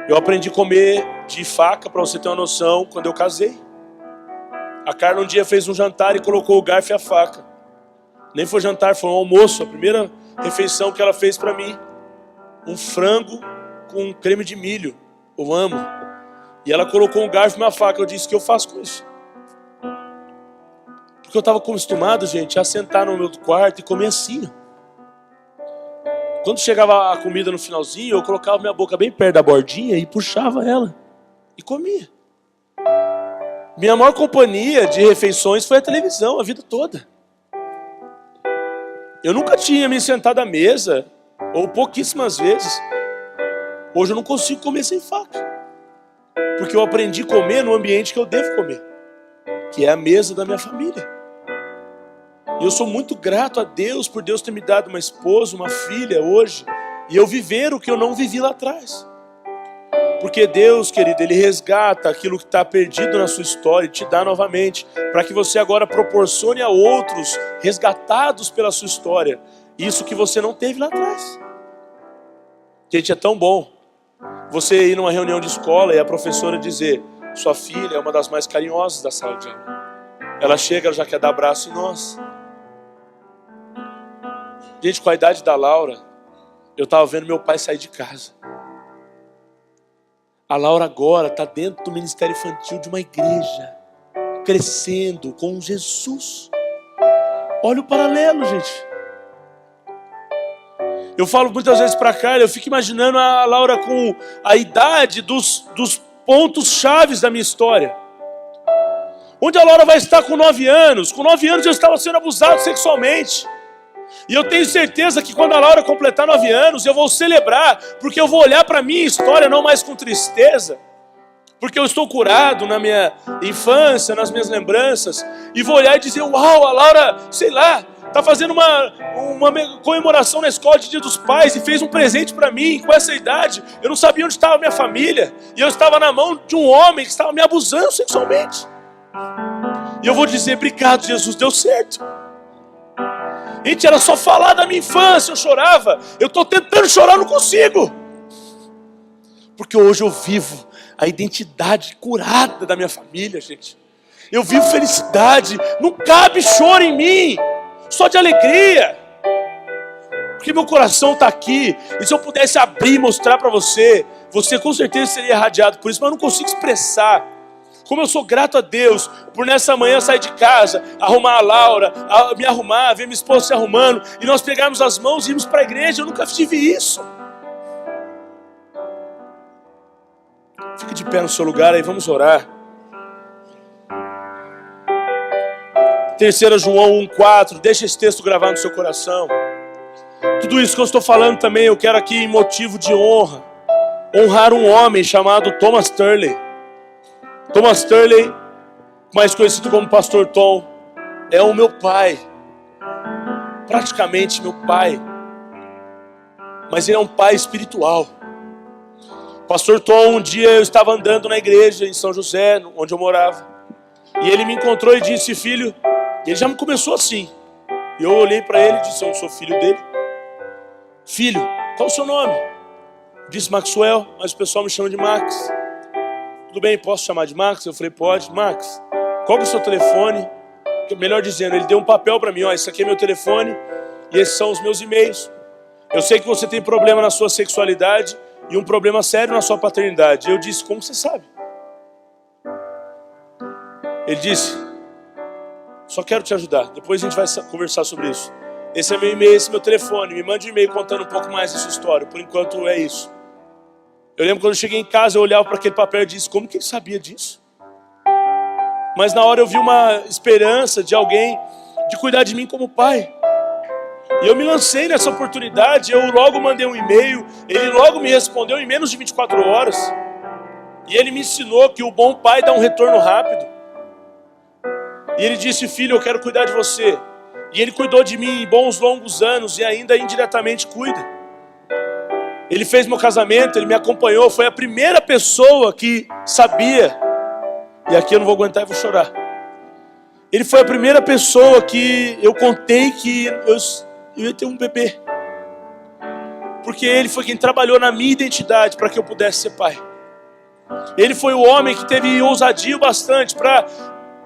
A: Eu aprendi a comer de faca, para você ter uma noção, quando eu casei. A Carla um dia fez um jantar e colocou o garfo e a faca. Nem foi jantar, foi um almoço, a primeira refeição que ela fez para mim. Um frango com creme de milho. Eu amo. E ela colocou um garfo e uma faca. Eu disse: o que eu faço com isso? Porque eu estava acostumado, gente, a sentar no meu quarto e comer assim. Quando chegava a comida no finalzinho, eu colocava minha boca bem perto da bordinha e puxava ela. E comia. Minha maior companhia de refeições foi a televisão, a vida toda. Eu nunca tinha me sentado à mesa, ou pouquíssimas vezes. Hoje eu não consigo comer sem faca. Porque eu aprendi a comer no ambiente que eu devo comer, que é a mesa da minha família. E eu sou muito grato a Deus por Deus ter me dado uma esposa, uma filha hoje, e eu viver o que eu não vivi lá atrás. Porque Deus, querido, Ele resgata aquilo que está perdido na sua história e te dá novamente, para que você agora proporcione a outros, resgatados pela sua história, isso que você não teve lá atrás. Gente, é tão bom você ir numa reunião de escola e a professora dizer: sua filha é uma das mais carinhosas da sala de aula. Ela chega, ela já quer dar abraço em nós. Gente, com a idade da Laura, eu estava vendo meu pai sair de casa. A Laura agora está dentro do ministério infantil de uma igreja, crescendo com Jesus. Olha o paralelo, gente. Eu falo muitas vezes para cá, eu fico imaginando a Laura com a idade dos pontos chaves da minha história. Onde a Laura vai estar com 9 anos? Com 9 anos eu estava sendo abusado sexualmente. E eu tenho certeza que quando a Laura completar 9 anos, eu vou celebrar, porque eu vou olhar para a minha história não mais com tristeza, porque eu estou curado na minha infância, nas minhas lembranças, e vou olhar e dizer: uau, a Laura, sei lá, está fazendo uma comemoração na escola de Dia dos Pais e fez um presente para mim. Com essa idade, eu não sabia onde estava a minha família, e eu estava na mão de um homem que estava me abusando sexualmente. E eu vou dizer: obrigado, Jesus, deu certo. Gente, era só falar da minha infância, eu chorava. Eu estou tentando chorar, não consigo. Porque hoje eu vivo a identidade curada da minha família, gente. Eu vivo felicidade, não cabe choro em mim, só de alegria. Porque meu coração está aqui, e se eu pudesse abrir e mostrar para você, você com certeza seria irradiado por isso, mas eu não consigo expressar. Como eu sou grato a Deus por nessa manhã sair de casa, arrumar a Laura, me arrumar, ver minha esposa se arrumando, e nós pegarmos as mãos e irmos para a igreja. Eu nunca tive isso. Fique de pé no seu lugar aí, vamos orar. 3 João 1,4, deixa esse texto gravado no seu coração. Tudo isso que eu estou falando também, eu quero aqui em motivo de honra, honrar um homem chamado Thomas Turley. Thomas Turley, mais conhecido como Pastor Tom, é o meu pai, praticamente meu pai, mas ele é um pai espiritual. Pastor Tom, um dia eu estava andando na igreja em São José, onde eu morava, e ele me encontrou e disse: filho, ele já me começou assim, e eu olhei para ele e disse: eu não sou filho dele. Filho, qual o seu nome? Eu disse: Maxwell, mas o pessoal me chama de Max. Tudo bem, posso chamar de Max? Eu falei: pode. Max, qual que é o seu telefone? Melhor dizendo, ele deu um papel para mim: ó, esse aqui é meu telefone e esses são os meus e-mails. Eu sei que você tem problema na sua sexualidade e um problema sério na sua paternidade. Eu disse: como você sabe? Ele disse: só quero te ajudar, depois a gente vai conversar sobre isso. Esse é meu e-mail, esse é meu telefone, me mande um e-mail contando um pouco mais da sua história. Por enquanto é isso. Eu lembro quando eu cheguei em casa, eu olhava para aquele papel e disse: como que ele sabia disso? Mas na hora eu vi uma esperança de alguém de cuidar de mim como pai. E eu me lancei nessa oportunidade, eu logo mandei um e-mail, ele logo me respondeu em menos de 24 horas. E ele me ensinou que o bom pai dá um retorno rápido. E ele disse: filho, eu quero cuidar de você. E ele cuidou de mim em bons longos anos e ainda indiretamente cuida. Ele fez meu casamento, ele me acompanhou, foi a primeira pessoa que sabia. E aqui eu não vou aguentar e vou chorar. Ele foi a primeira pessoa que eu contei que eu ia ter um bebê. Porque ele foi quem trabalhou na minha identidade para que eu pudesse ser pai. Ele foi o homem que teve ousadia bastante para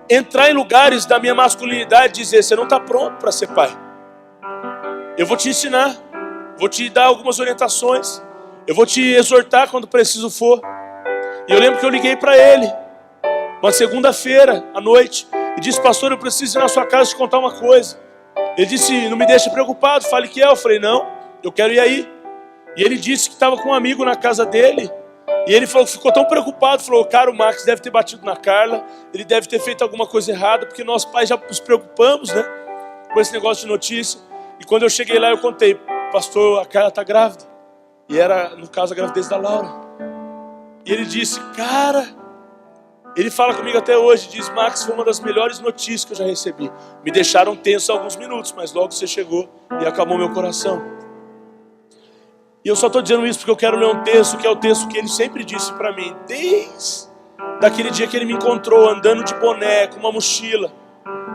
A: entrar em lugares da minha masculinidade e dizer: você não está pronto para ser pai. Eu vou te ensinar, vou te dar algumas orientações, eu vou te exortar quando preciso for. E eu lembro que eu liguei para ele, uma segunda-feira à noite, e disse: pastor, eu preciso ir na sua casa te contar uma coisa. Ele disse: não me deixe preocupado, fale que é. Eu falei: não, eu quero ir aí. E ele disse que estava com um amigo na casa dele. E ele falou que ficou tão preocupado. Falou: cara, o Max deve ter batido na Carla. Ele deve ter feito alguma coisa errada. Porque nós pais já nos preocupamos, né, com esse negócio de notícia. E quando eu cheguei lá eu contei: pastor, a Carla está grávida. E era, no caso, a gravidez da Laura. E ele disse: cara... Ele fala comigo até hoje, diz: Max, foi uma das melhores notícias que eu já recebi. Me deixaram tenso alguns minutos, mas logo você chegou e acalmou meu coração. E eu só estou dizendo isso porque eu quero ler um texto, que é o texto que ele sempre disse para mim, desde daquele dia que ele me encontrou andando de boné, com uma mochila.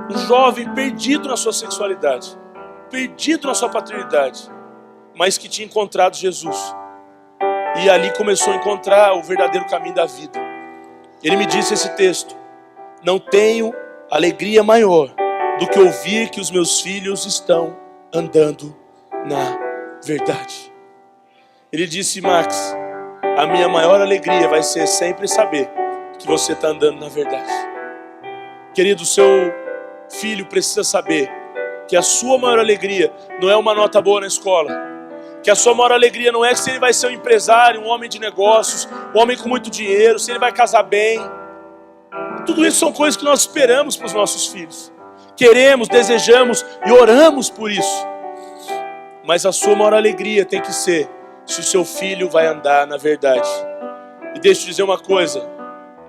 A: Um jovem perdido na sua sexualidade, perdido na sua paternidade, mas que tinha encontrado Jesus. E ali começou a encontrar o verdadeiro caminho da vida. Ele me disse esse texto: não tenho alegria maior do que ouvir que os meus filhos estão andando na verdade. Ele disse: Max, a minha maior alegria vai ser sempre saber que você está andando na verdade. Querido, seu filho precisa saber que a sua maior alegria não é uma nota boa na escola. Que a sua maior alegria não é se ele vai ser um empresário, um homem de negócios, um homem com muito dinheiro, se ele vai casar bem. Tudo isso são coisas que nós esperamos para os nossos filhos. Queremos, desejamos e oramos por isso. Mas a sua maior alegria tem que ser se o seu filho vai andar na verdade. E deixa eu te dizer uma coisa.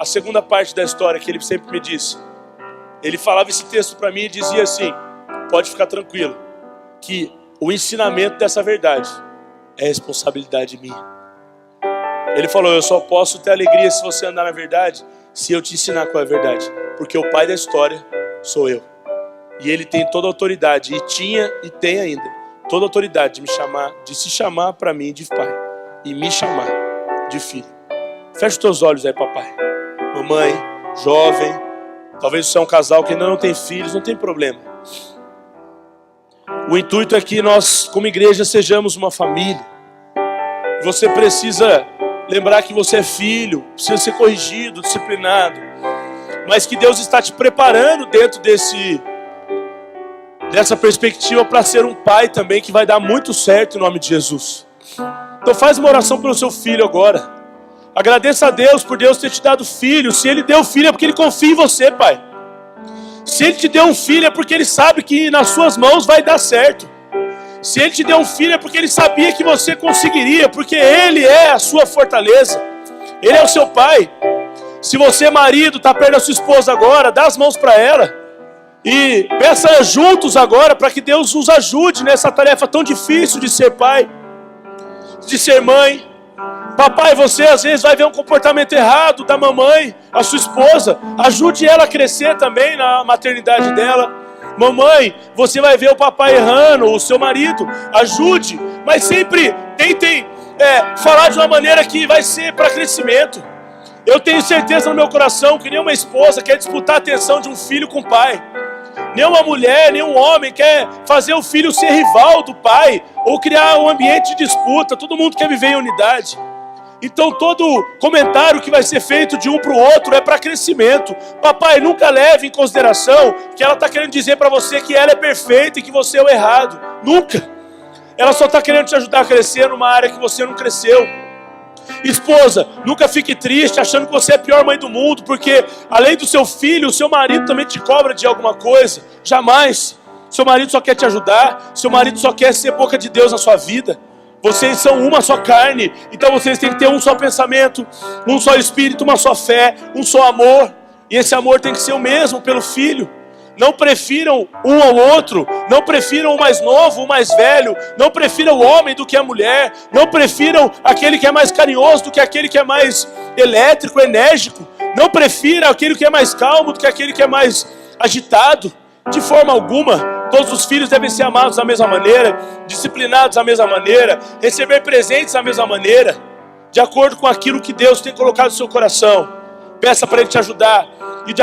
A: A segunda parte da história que ele sempre me disse. Ele falava esse texto para mim e dizia assim: pode ficar tranquilo, que o ensinamento dessa verdade é responsabilidade minha. Ele falou: eu só posso ter alegria se você andar na verdade, se eu te ensinar qual é a verdade. Porque o pai da história sou eu. E ele tem toda a autoridade, e tinha e tem ainda toda a autoridade de me chamar, de se chamar para mim de pai e me chamar de filho. Fecha os teus olhos aí, papai. Mamãe, jovem, talvez você é um casal que ainda não tem filhos, não tem problema. O intuito é que nós, como igreja, sejamos uma família. Você precisa lembrar que você é filho, precisa ser corrigido, disciplinado, mas que Deus está te preparando dentro dessa perspectiva para ser um pai também, que vai dar muito certo em nome de Jesus. Então faz uma oração pelo seu filho agora. Agradeça a Deus por Deus ter te dado filho. Se Ele deu filho é porque Ele confia em você, pai. Se Ele te deu um filho é porque Ele sabe que nas suas mãos vai dar certo. Se Ele te deu um filho é porque Ele sabia que você conseguiria, porque Ele é a sua fortaleza. Ele é o seu pai. Se você, marido, está perto da sua esposa agora, dá as mãos para ela. E peça juntos agora para que Deus os ajude nessa tarefa tão difícil de ser pai, de ser mãe. Papai, você às vezes vai ver um comportamento errado da mamãe, a sua esposa. Ajude ela a crescer também na maternidade dela. Mamãe, você vai ver o papai errando, o seu marido. Ajude, mas sempre tentem falar de uma maneira que vai ser para crescimento. Eu tenho certeza no meu coração que nenhuma esposa quer disputar a atenção de um filho com o pai. Nenhuma mulher, nenhum homem quer fazer o filho ser rival do pai ou criar um ambiente de disputa. Todo mundo quer viver em unidade. Então todo comentário que vai ser feito de um para o outro é para crescimento. Papai, nunca leve em consideração que ela está querendo dizer para você que ela é perfeita e que você é o errado. Nunca. Ela só está querendo te ajudar a crescer numa área que você não cresceu. Esposa, nunca fique triste achando que você é a pior mãe do mundo, porque além do seu filho, o seu marido também te cobra de alguma coisa. Jamais. Seu marido só quer te ajudar. Seu marido só quer ser boca de Deus na sua vida. Vocês são uma só carne. Então vocês têm que ter um só pensamento, um só espírito, uma só fé, um só amor. E esse amor tem que ser o mesmo pelo filho. Não prefiram um ao outro, não prefiram o mais novo, o mais velho, não prefiram o homem do que a mulher, não prefiram aquele que é mais carinhoso do que aquele que é mais elétrico, enérgico, não prefiram aquele que é mais calmo do que aquele que é mais agitado. De forma alguma, todos os filhos devem ser amados da mesma maneira, disciplinados da mesma maneira, receber presentes da mesma maneira, de acordo com aquilo que Deus tem colocado no seu coração. Peça para Ele te ajudar, e de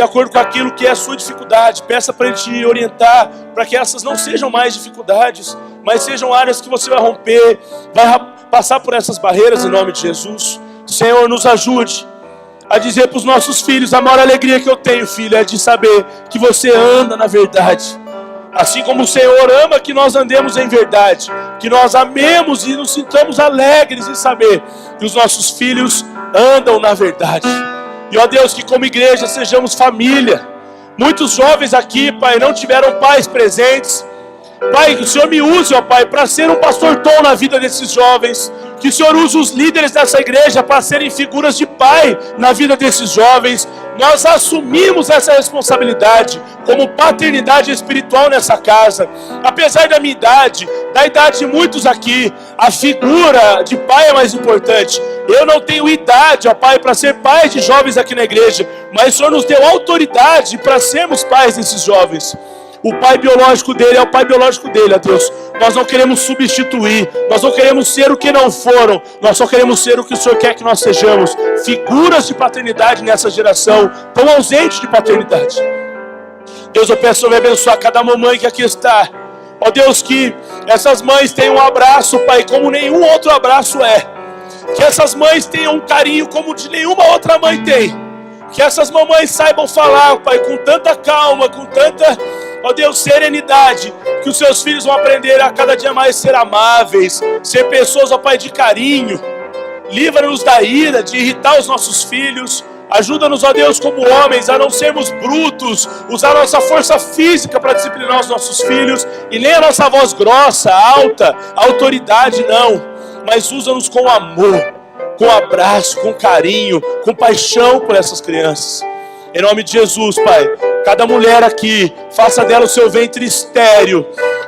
A: acordo com aquilo que é a sua dificuldade, peça para Ele te orientar, para que essas não sejam mais dificuldades, mas sejam áreas que você vai romper, vai passar por essas barreiras em nome de Jesus. Senhor, nos ajude a dizer para os nossos filhos: a maior alegria que eu tenho, filho, é de saber que você anda na verdade. Assim como o Senhor ama que nós andemos em verdade, que nós amemos e nos sintamos alegres em saber que os nossos filhos andam na verdade. E ó Deus, que como igreja sejamos família. Muitos jovens aqui, Pai, não tiveram pais presentes. Pai, que o Senhor me use, ó Pai, para ser um pastor Tom na vida desses jovens. Que o Senhor use os líderes dessa igreja para serem figuras de pai na vida desses jovens. Nós assumimos essa responsabilidade como paternidade espiritual nessa casa. Apesar da minha idade, da idade de muitos aqui, a figura de pai é mais importante. Eu não tenho idade, ó Pai, para ser pai de jovens aqui na igreja, mas o Senhor nos deu autoridade para sermos pais desses jovens. O pai biológico dele é o pai biológico dele, ó Deus. Nós não queremos substituir, nós não queremos ser o que não foram, nós só queremos ser o que o Senhor quer que nós sejamos. Figuras de paternidade nessa geração, tão ausente de paternidade. Deus, eu peço que me abençoe cada mamãe que aqui está. Ó Deus, que essas mães tenham um abraço, Pai, como nenhum outro abraço é. Que essas mães tenham um carinho como de nenhuma outra mãe tem. Que essas mamães saibam falar, Pai, com tanta calma, com tanta, ó Deus, serenidade, que os seus filhos vão aprender a cada dia mais ser amáveis, ser pessoas, ó Pai, de carinho. Livra-nos da ira, de irritar os nossos filhos. Ajuda-nos, ó Deus, como homens, a não sermos brutos, usar a nossa força física para disciplinar os nossos filhos, e nem a nossa voz grossa, alta, autoridade, não. Mas usa-nos com amor, com abraço, com carinho, com paixão por essas crianças. Em nome de Jesus, Pai, cada mulher aqui, faça dela o seu ventre estéril.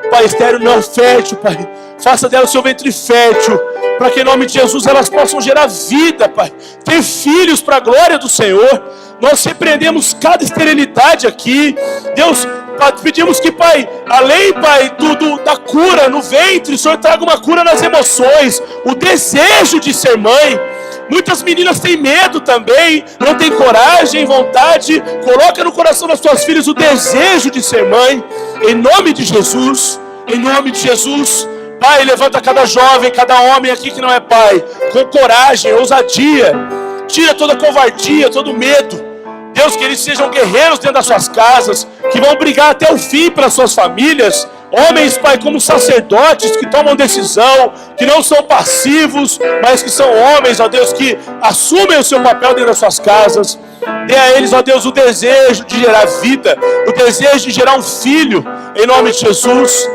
A: Pai, estéril não fértil, Pai. Faça dela o seu ventre fértil, para que em nome de Jesus elas possam gerar vida, Pai. Ter filhos para a glória do Senhor. Nós repreendemos cada esterilidade aqui. Deus, pedimos que, Pai, além, Pai, da cura no ventre, o Senhor traga uma cura nas emoções, o desejo de ser mãe. Muitas meninas têm medo também, não têm coragem, vontade. Coloca no coração das suas filhas o desejo de ser mãe, em nome de Jesus, em nome de Jesus. Pai, levanta cada jovem, cada homem aqui que não é pai, com coragem, ousadia. Tira toda covardia, todo medo. Deus, que eles sejam guerreiros dentro das suas casas, que vão brigar até o fim pelas suas famílias. Homens, Pai, como sacerdotes que tomam decisão, que não são passivos, mas que são homens, ó Deus, que assumem o seu papel dentro das suas casas. Dê a eles, ó Deus, o desejo de gerar vida, o desejo de gerar um filho, em nome de Jesus.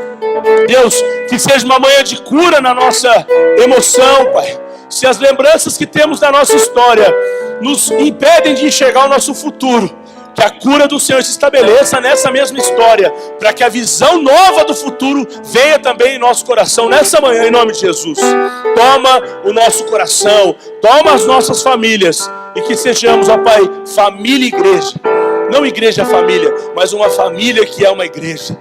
A: Deus, que seja uma manhã de cura na nossa emoção, Pai. Se as lembranças que temos da nossa história nos impedem de enxergar o nosso futuro, que a cura do Senhor se estabeleça nessa mesma história, para que a visão nova do futuro venha também em nosso coração nessa manhã, em nome de Jesus. Toma o nosso coração, toma as nossas famílias, e que sejamos, ó Pai, família e igreja. Não igreja família, mas uma família que é uma igreja.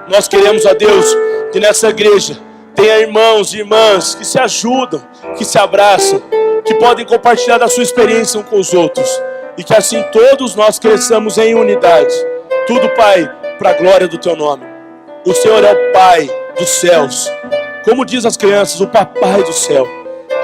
A: Nós queremos, ó Deus, que nessa igreja tenha irmãos e irmãs que se ajudam, que se abraçam, que podem compartilhar da sua experiência uns com os outros. E que assim todos nós cresçamos em unidade. Tudo, Pai, para a glória do Teu nome. O Senhor é o Pai dos céus. Como diz as crianças, o Papai do céu.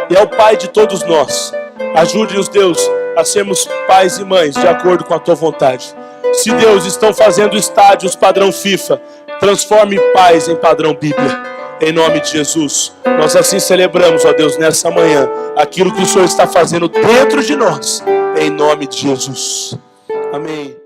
A: E é o Pai de todos nós. Ajude-nos, Deus, a sermos pais e mães de acordo com a Tua vontade. Se, Deus, estão fazendo estádios padrão FIFA, transforme pais em padrão Bíblia. Em nome de Jesus, nós assim celebramos, ó Deus, nessa manhã, aquilo que o Senhor está fazendo dentro de nós, em nome de Jesus. Amém.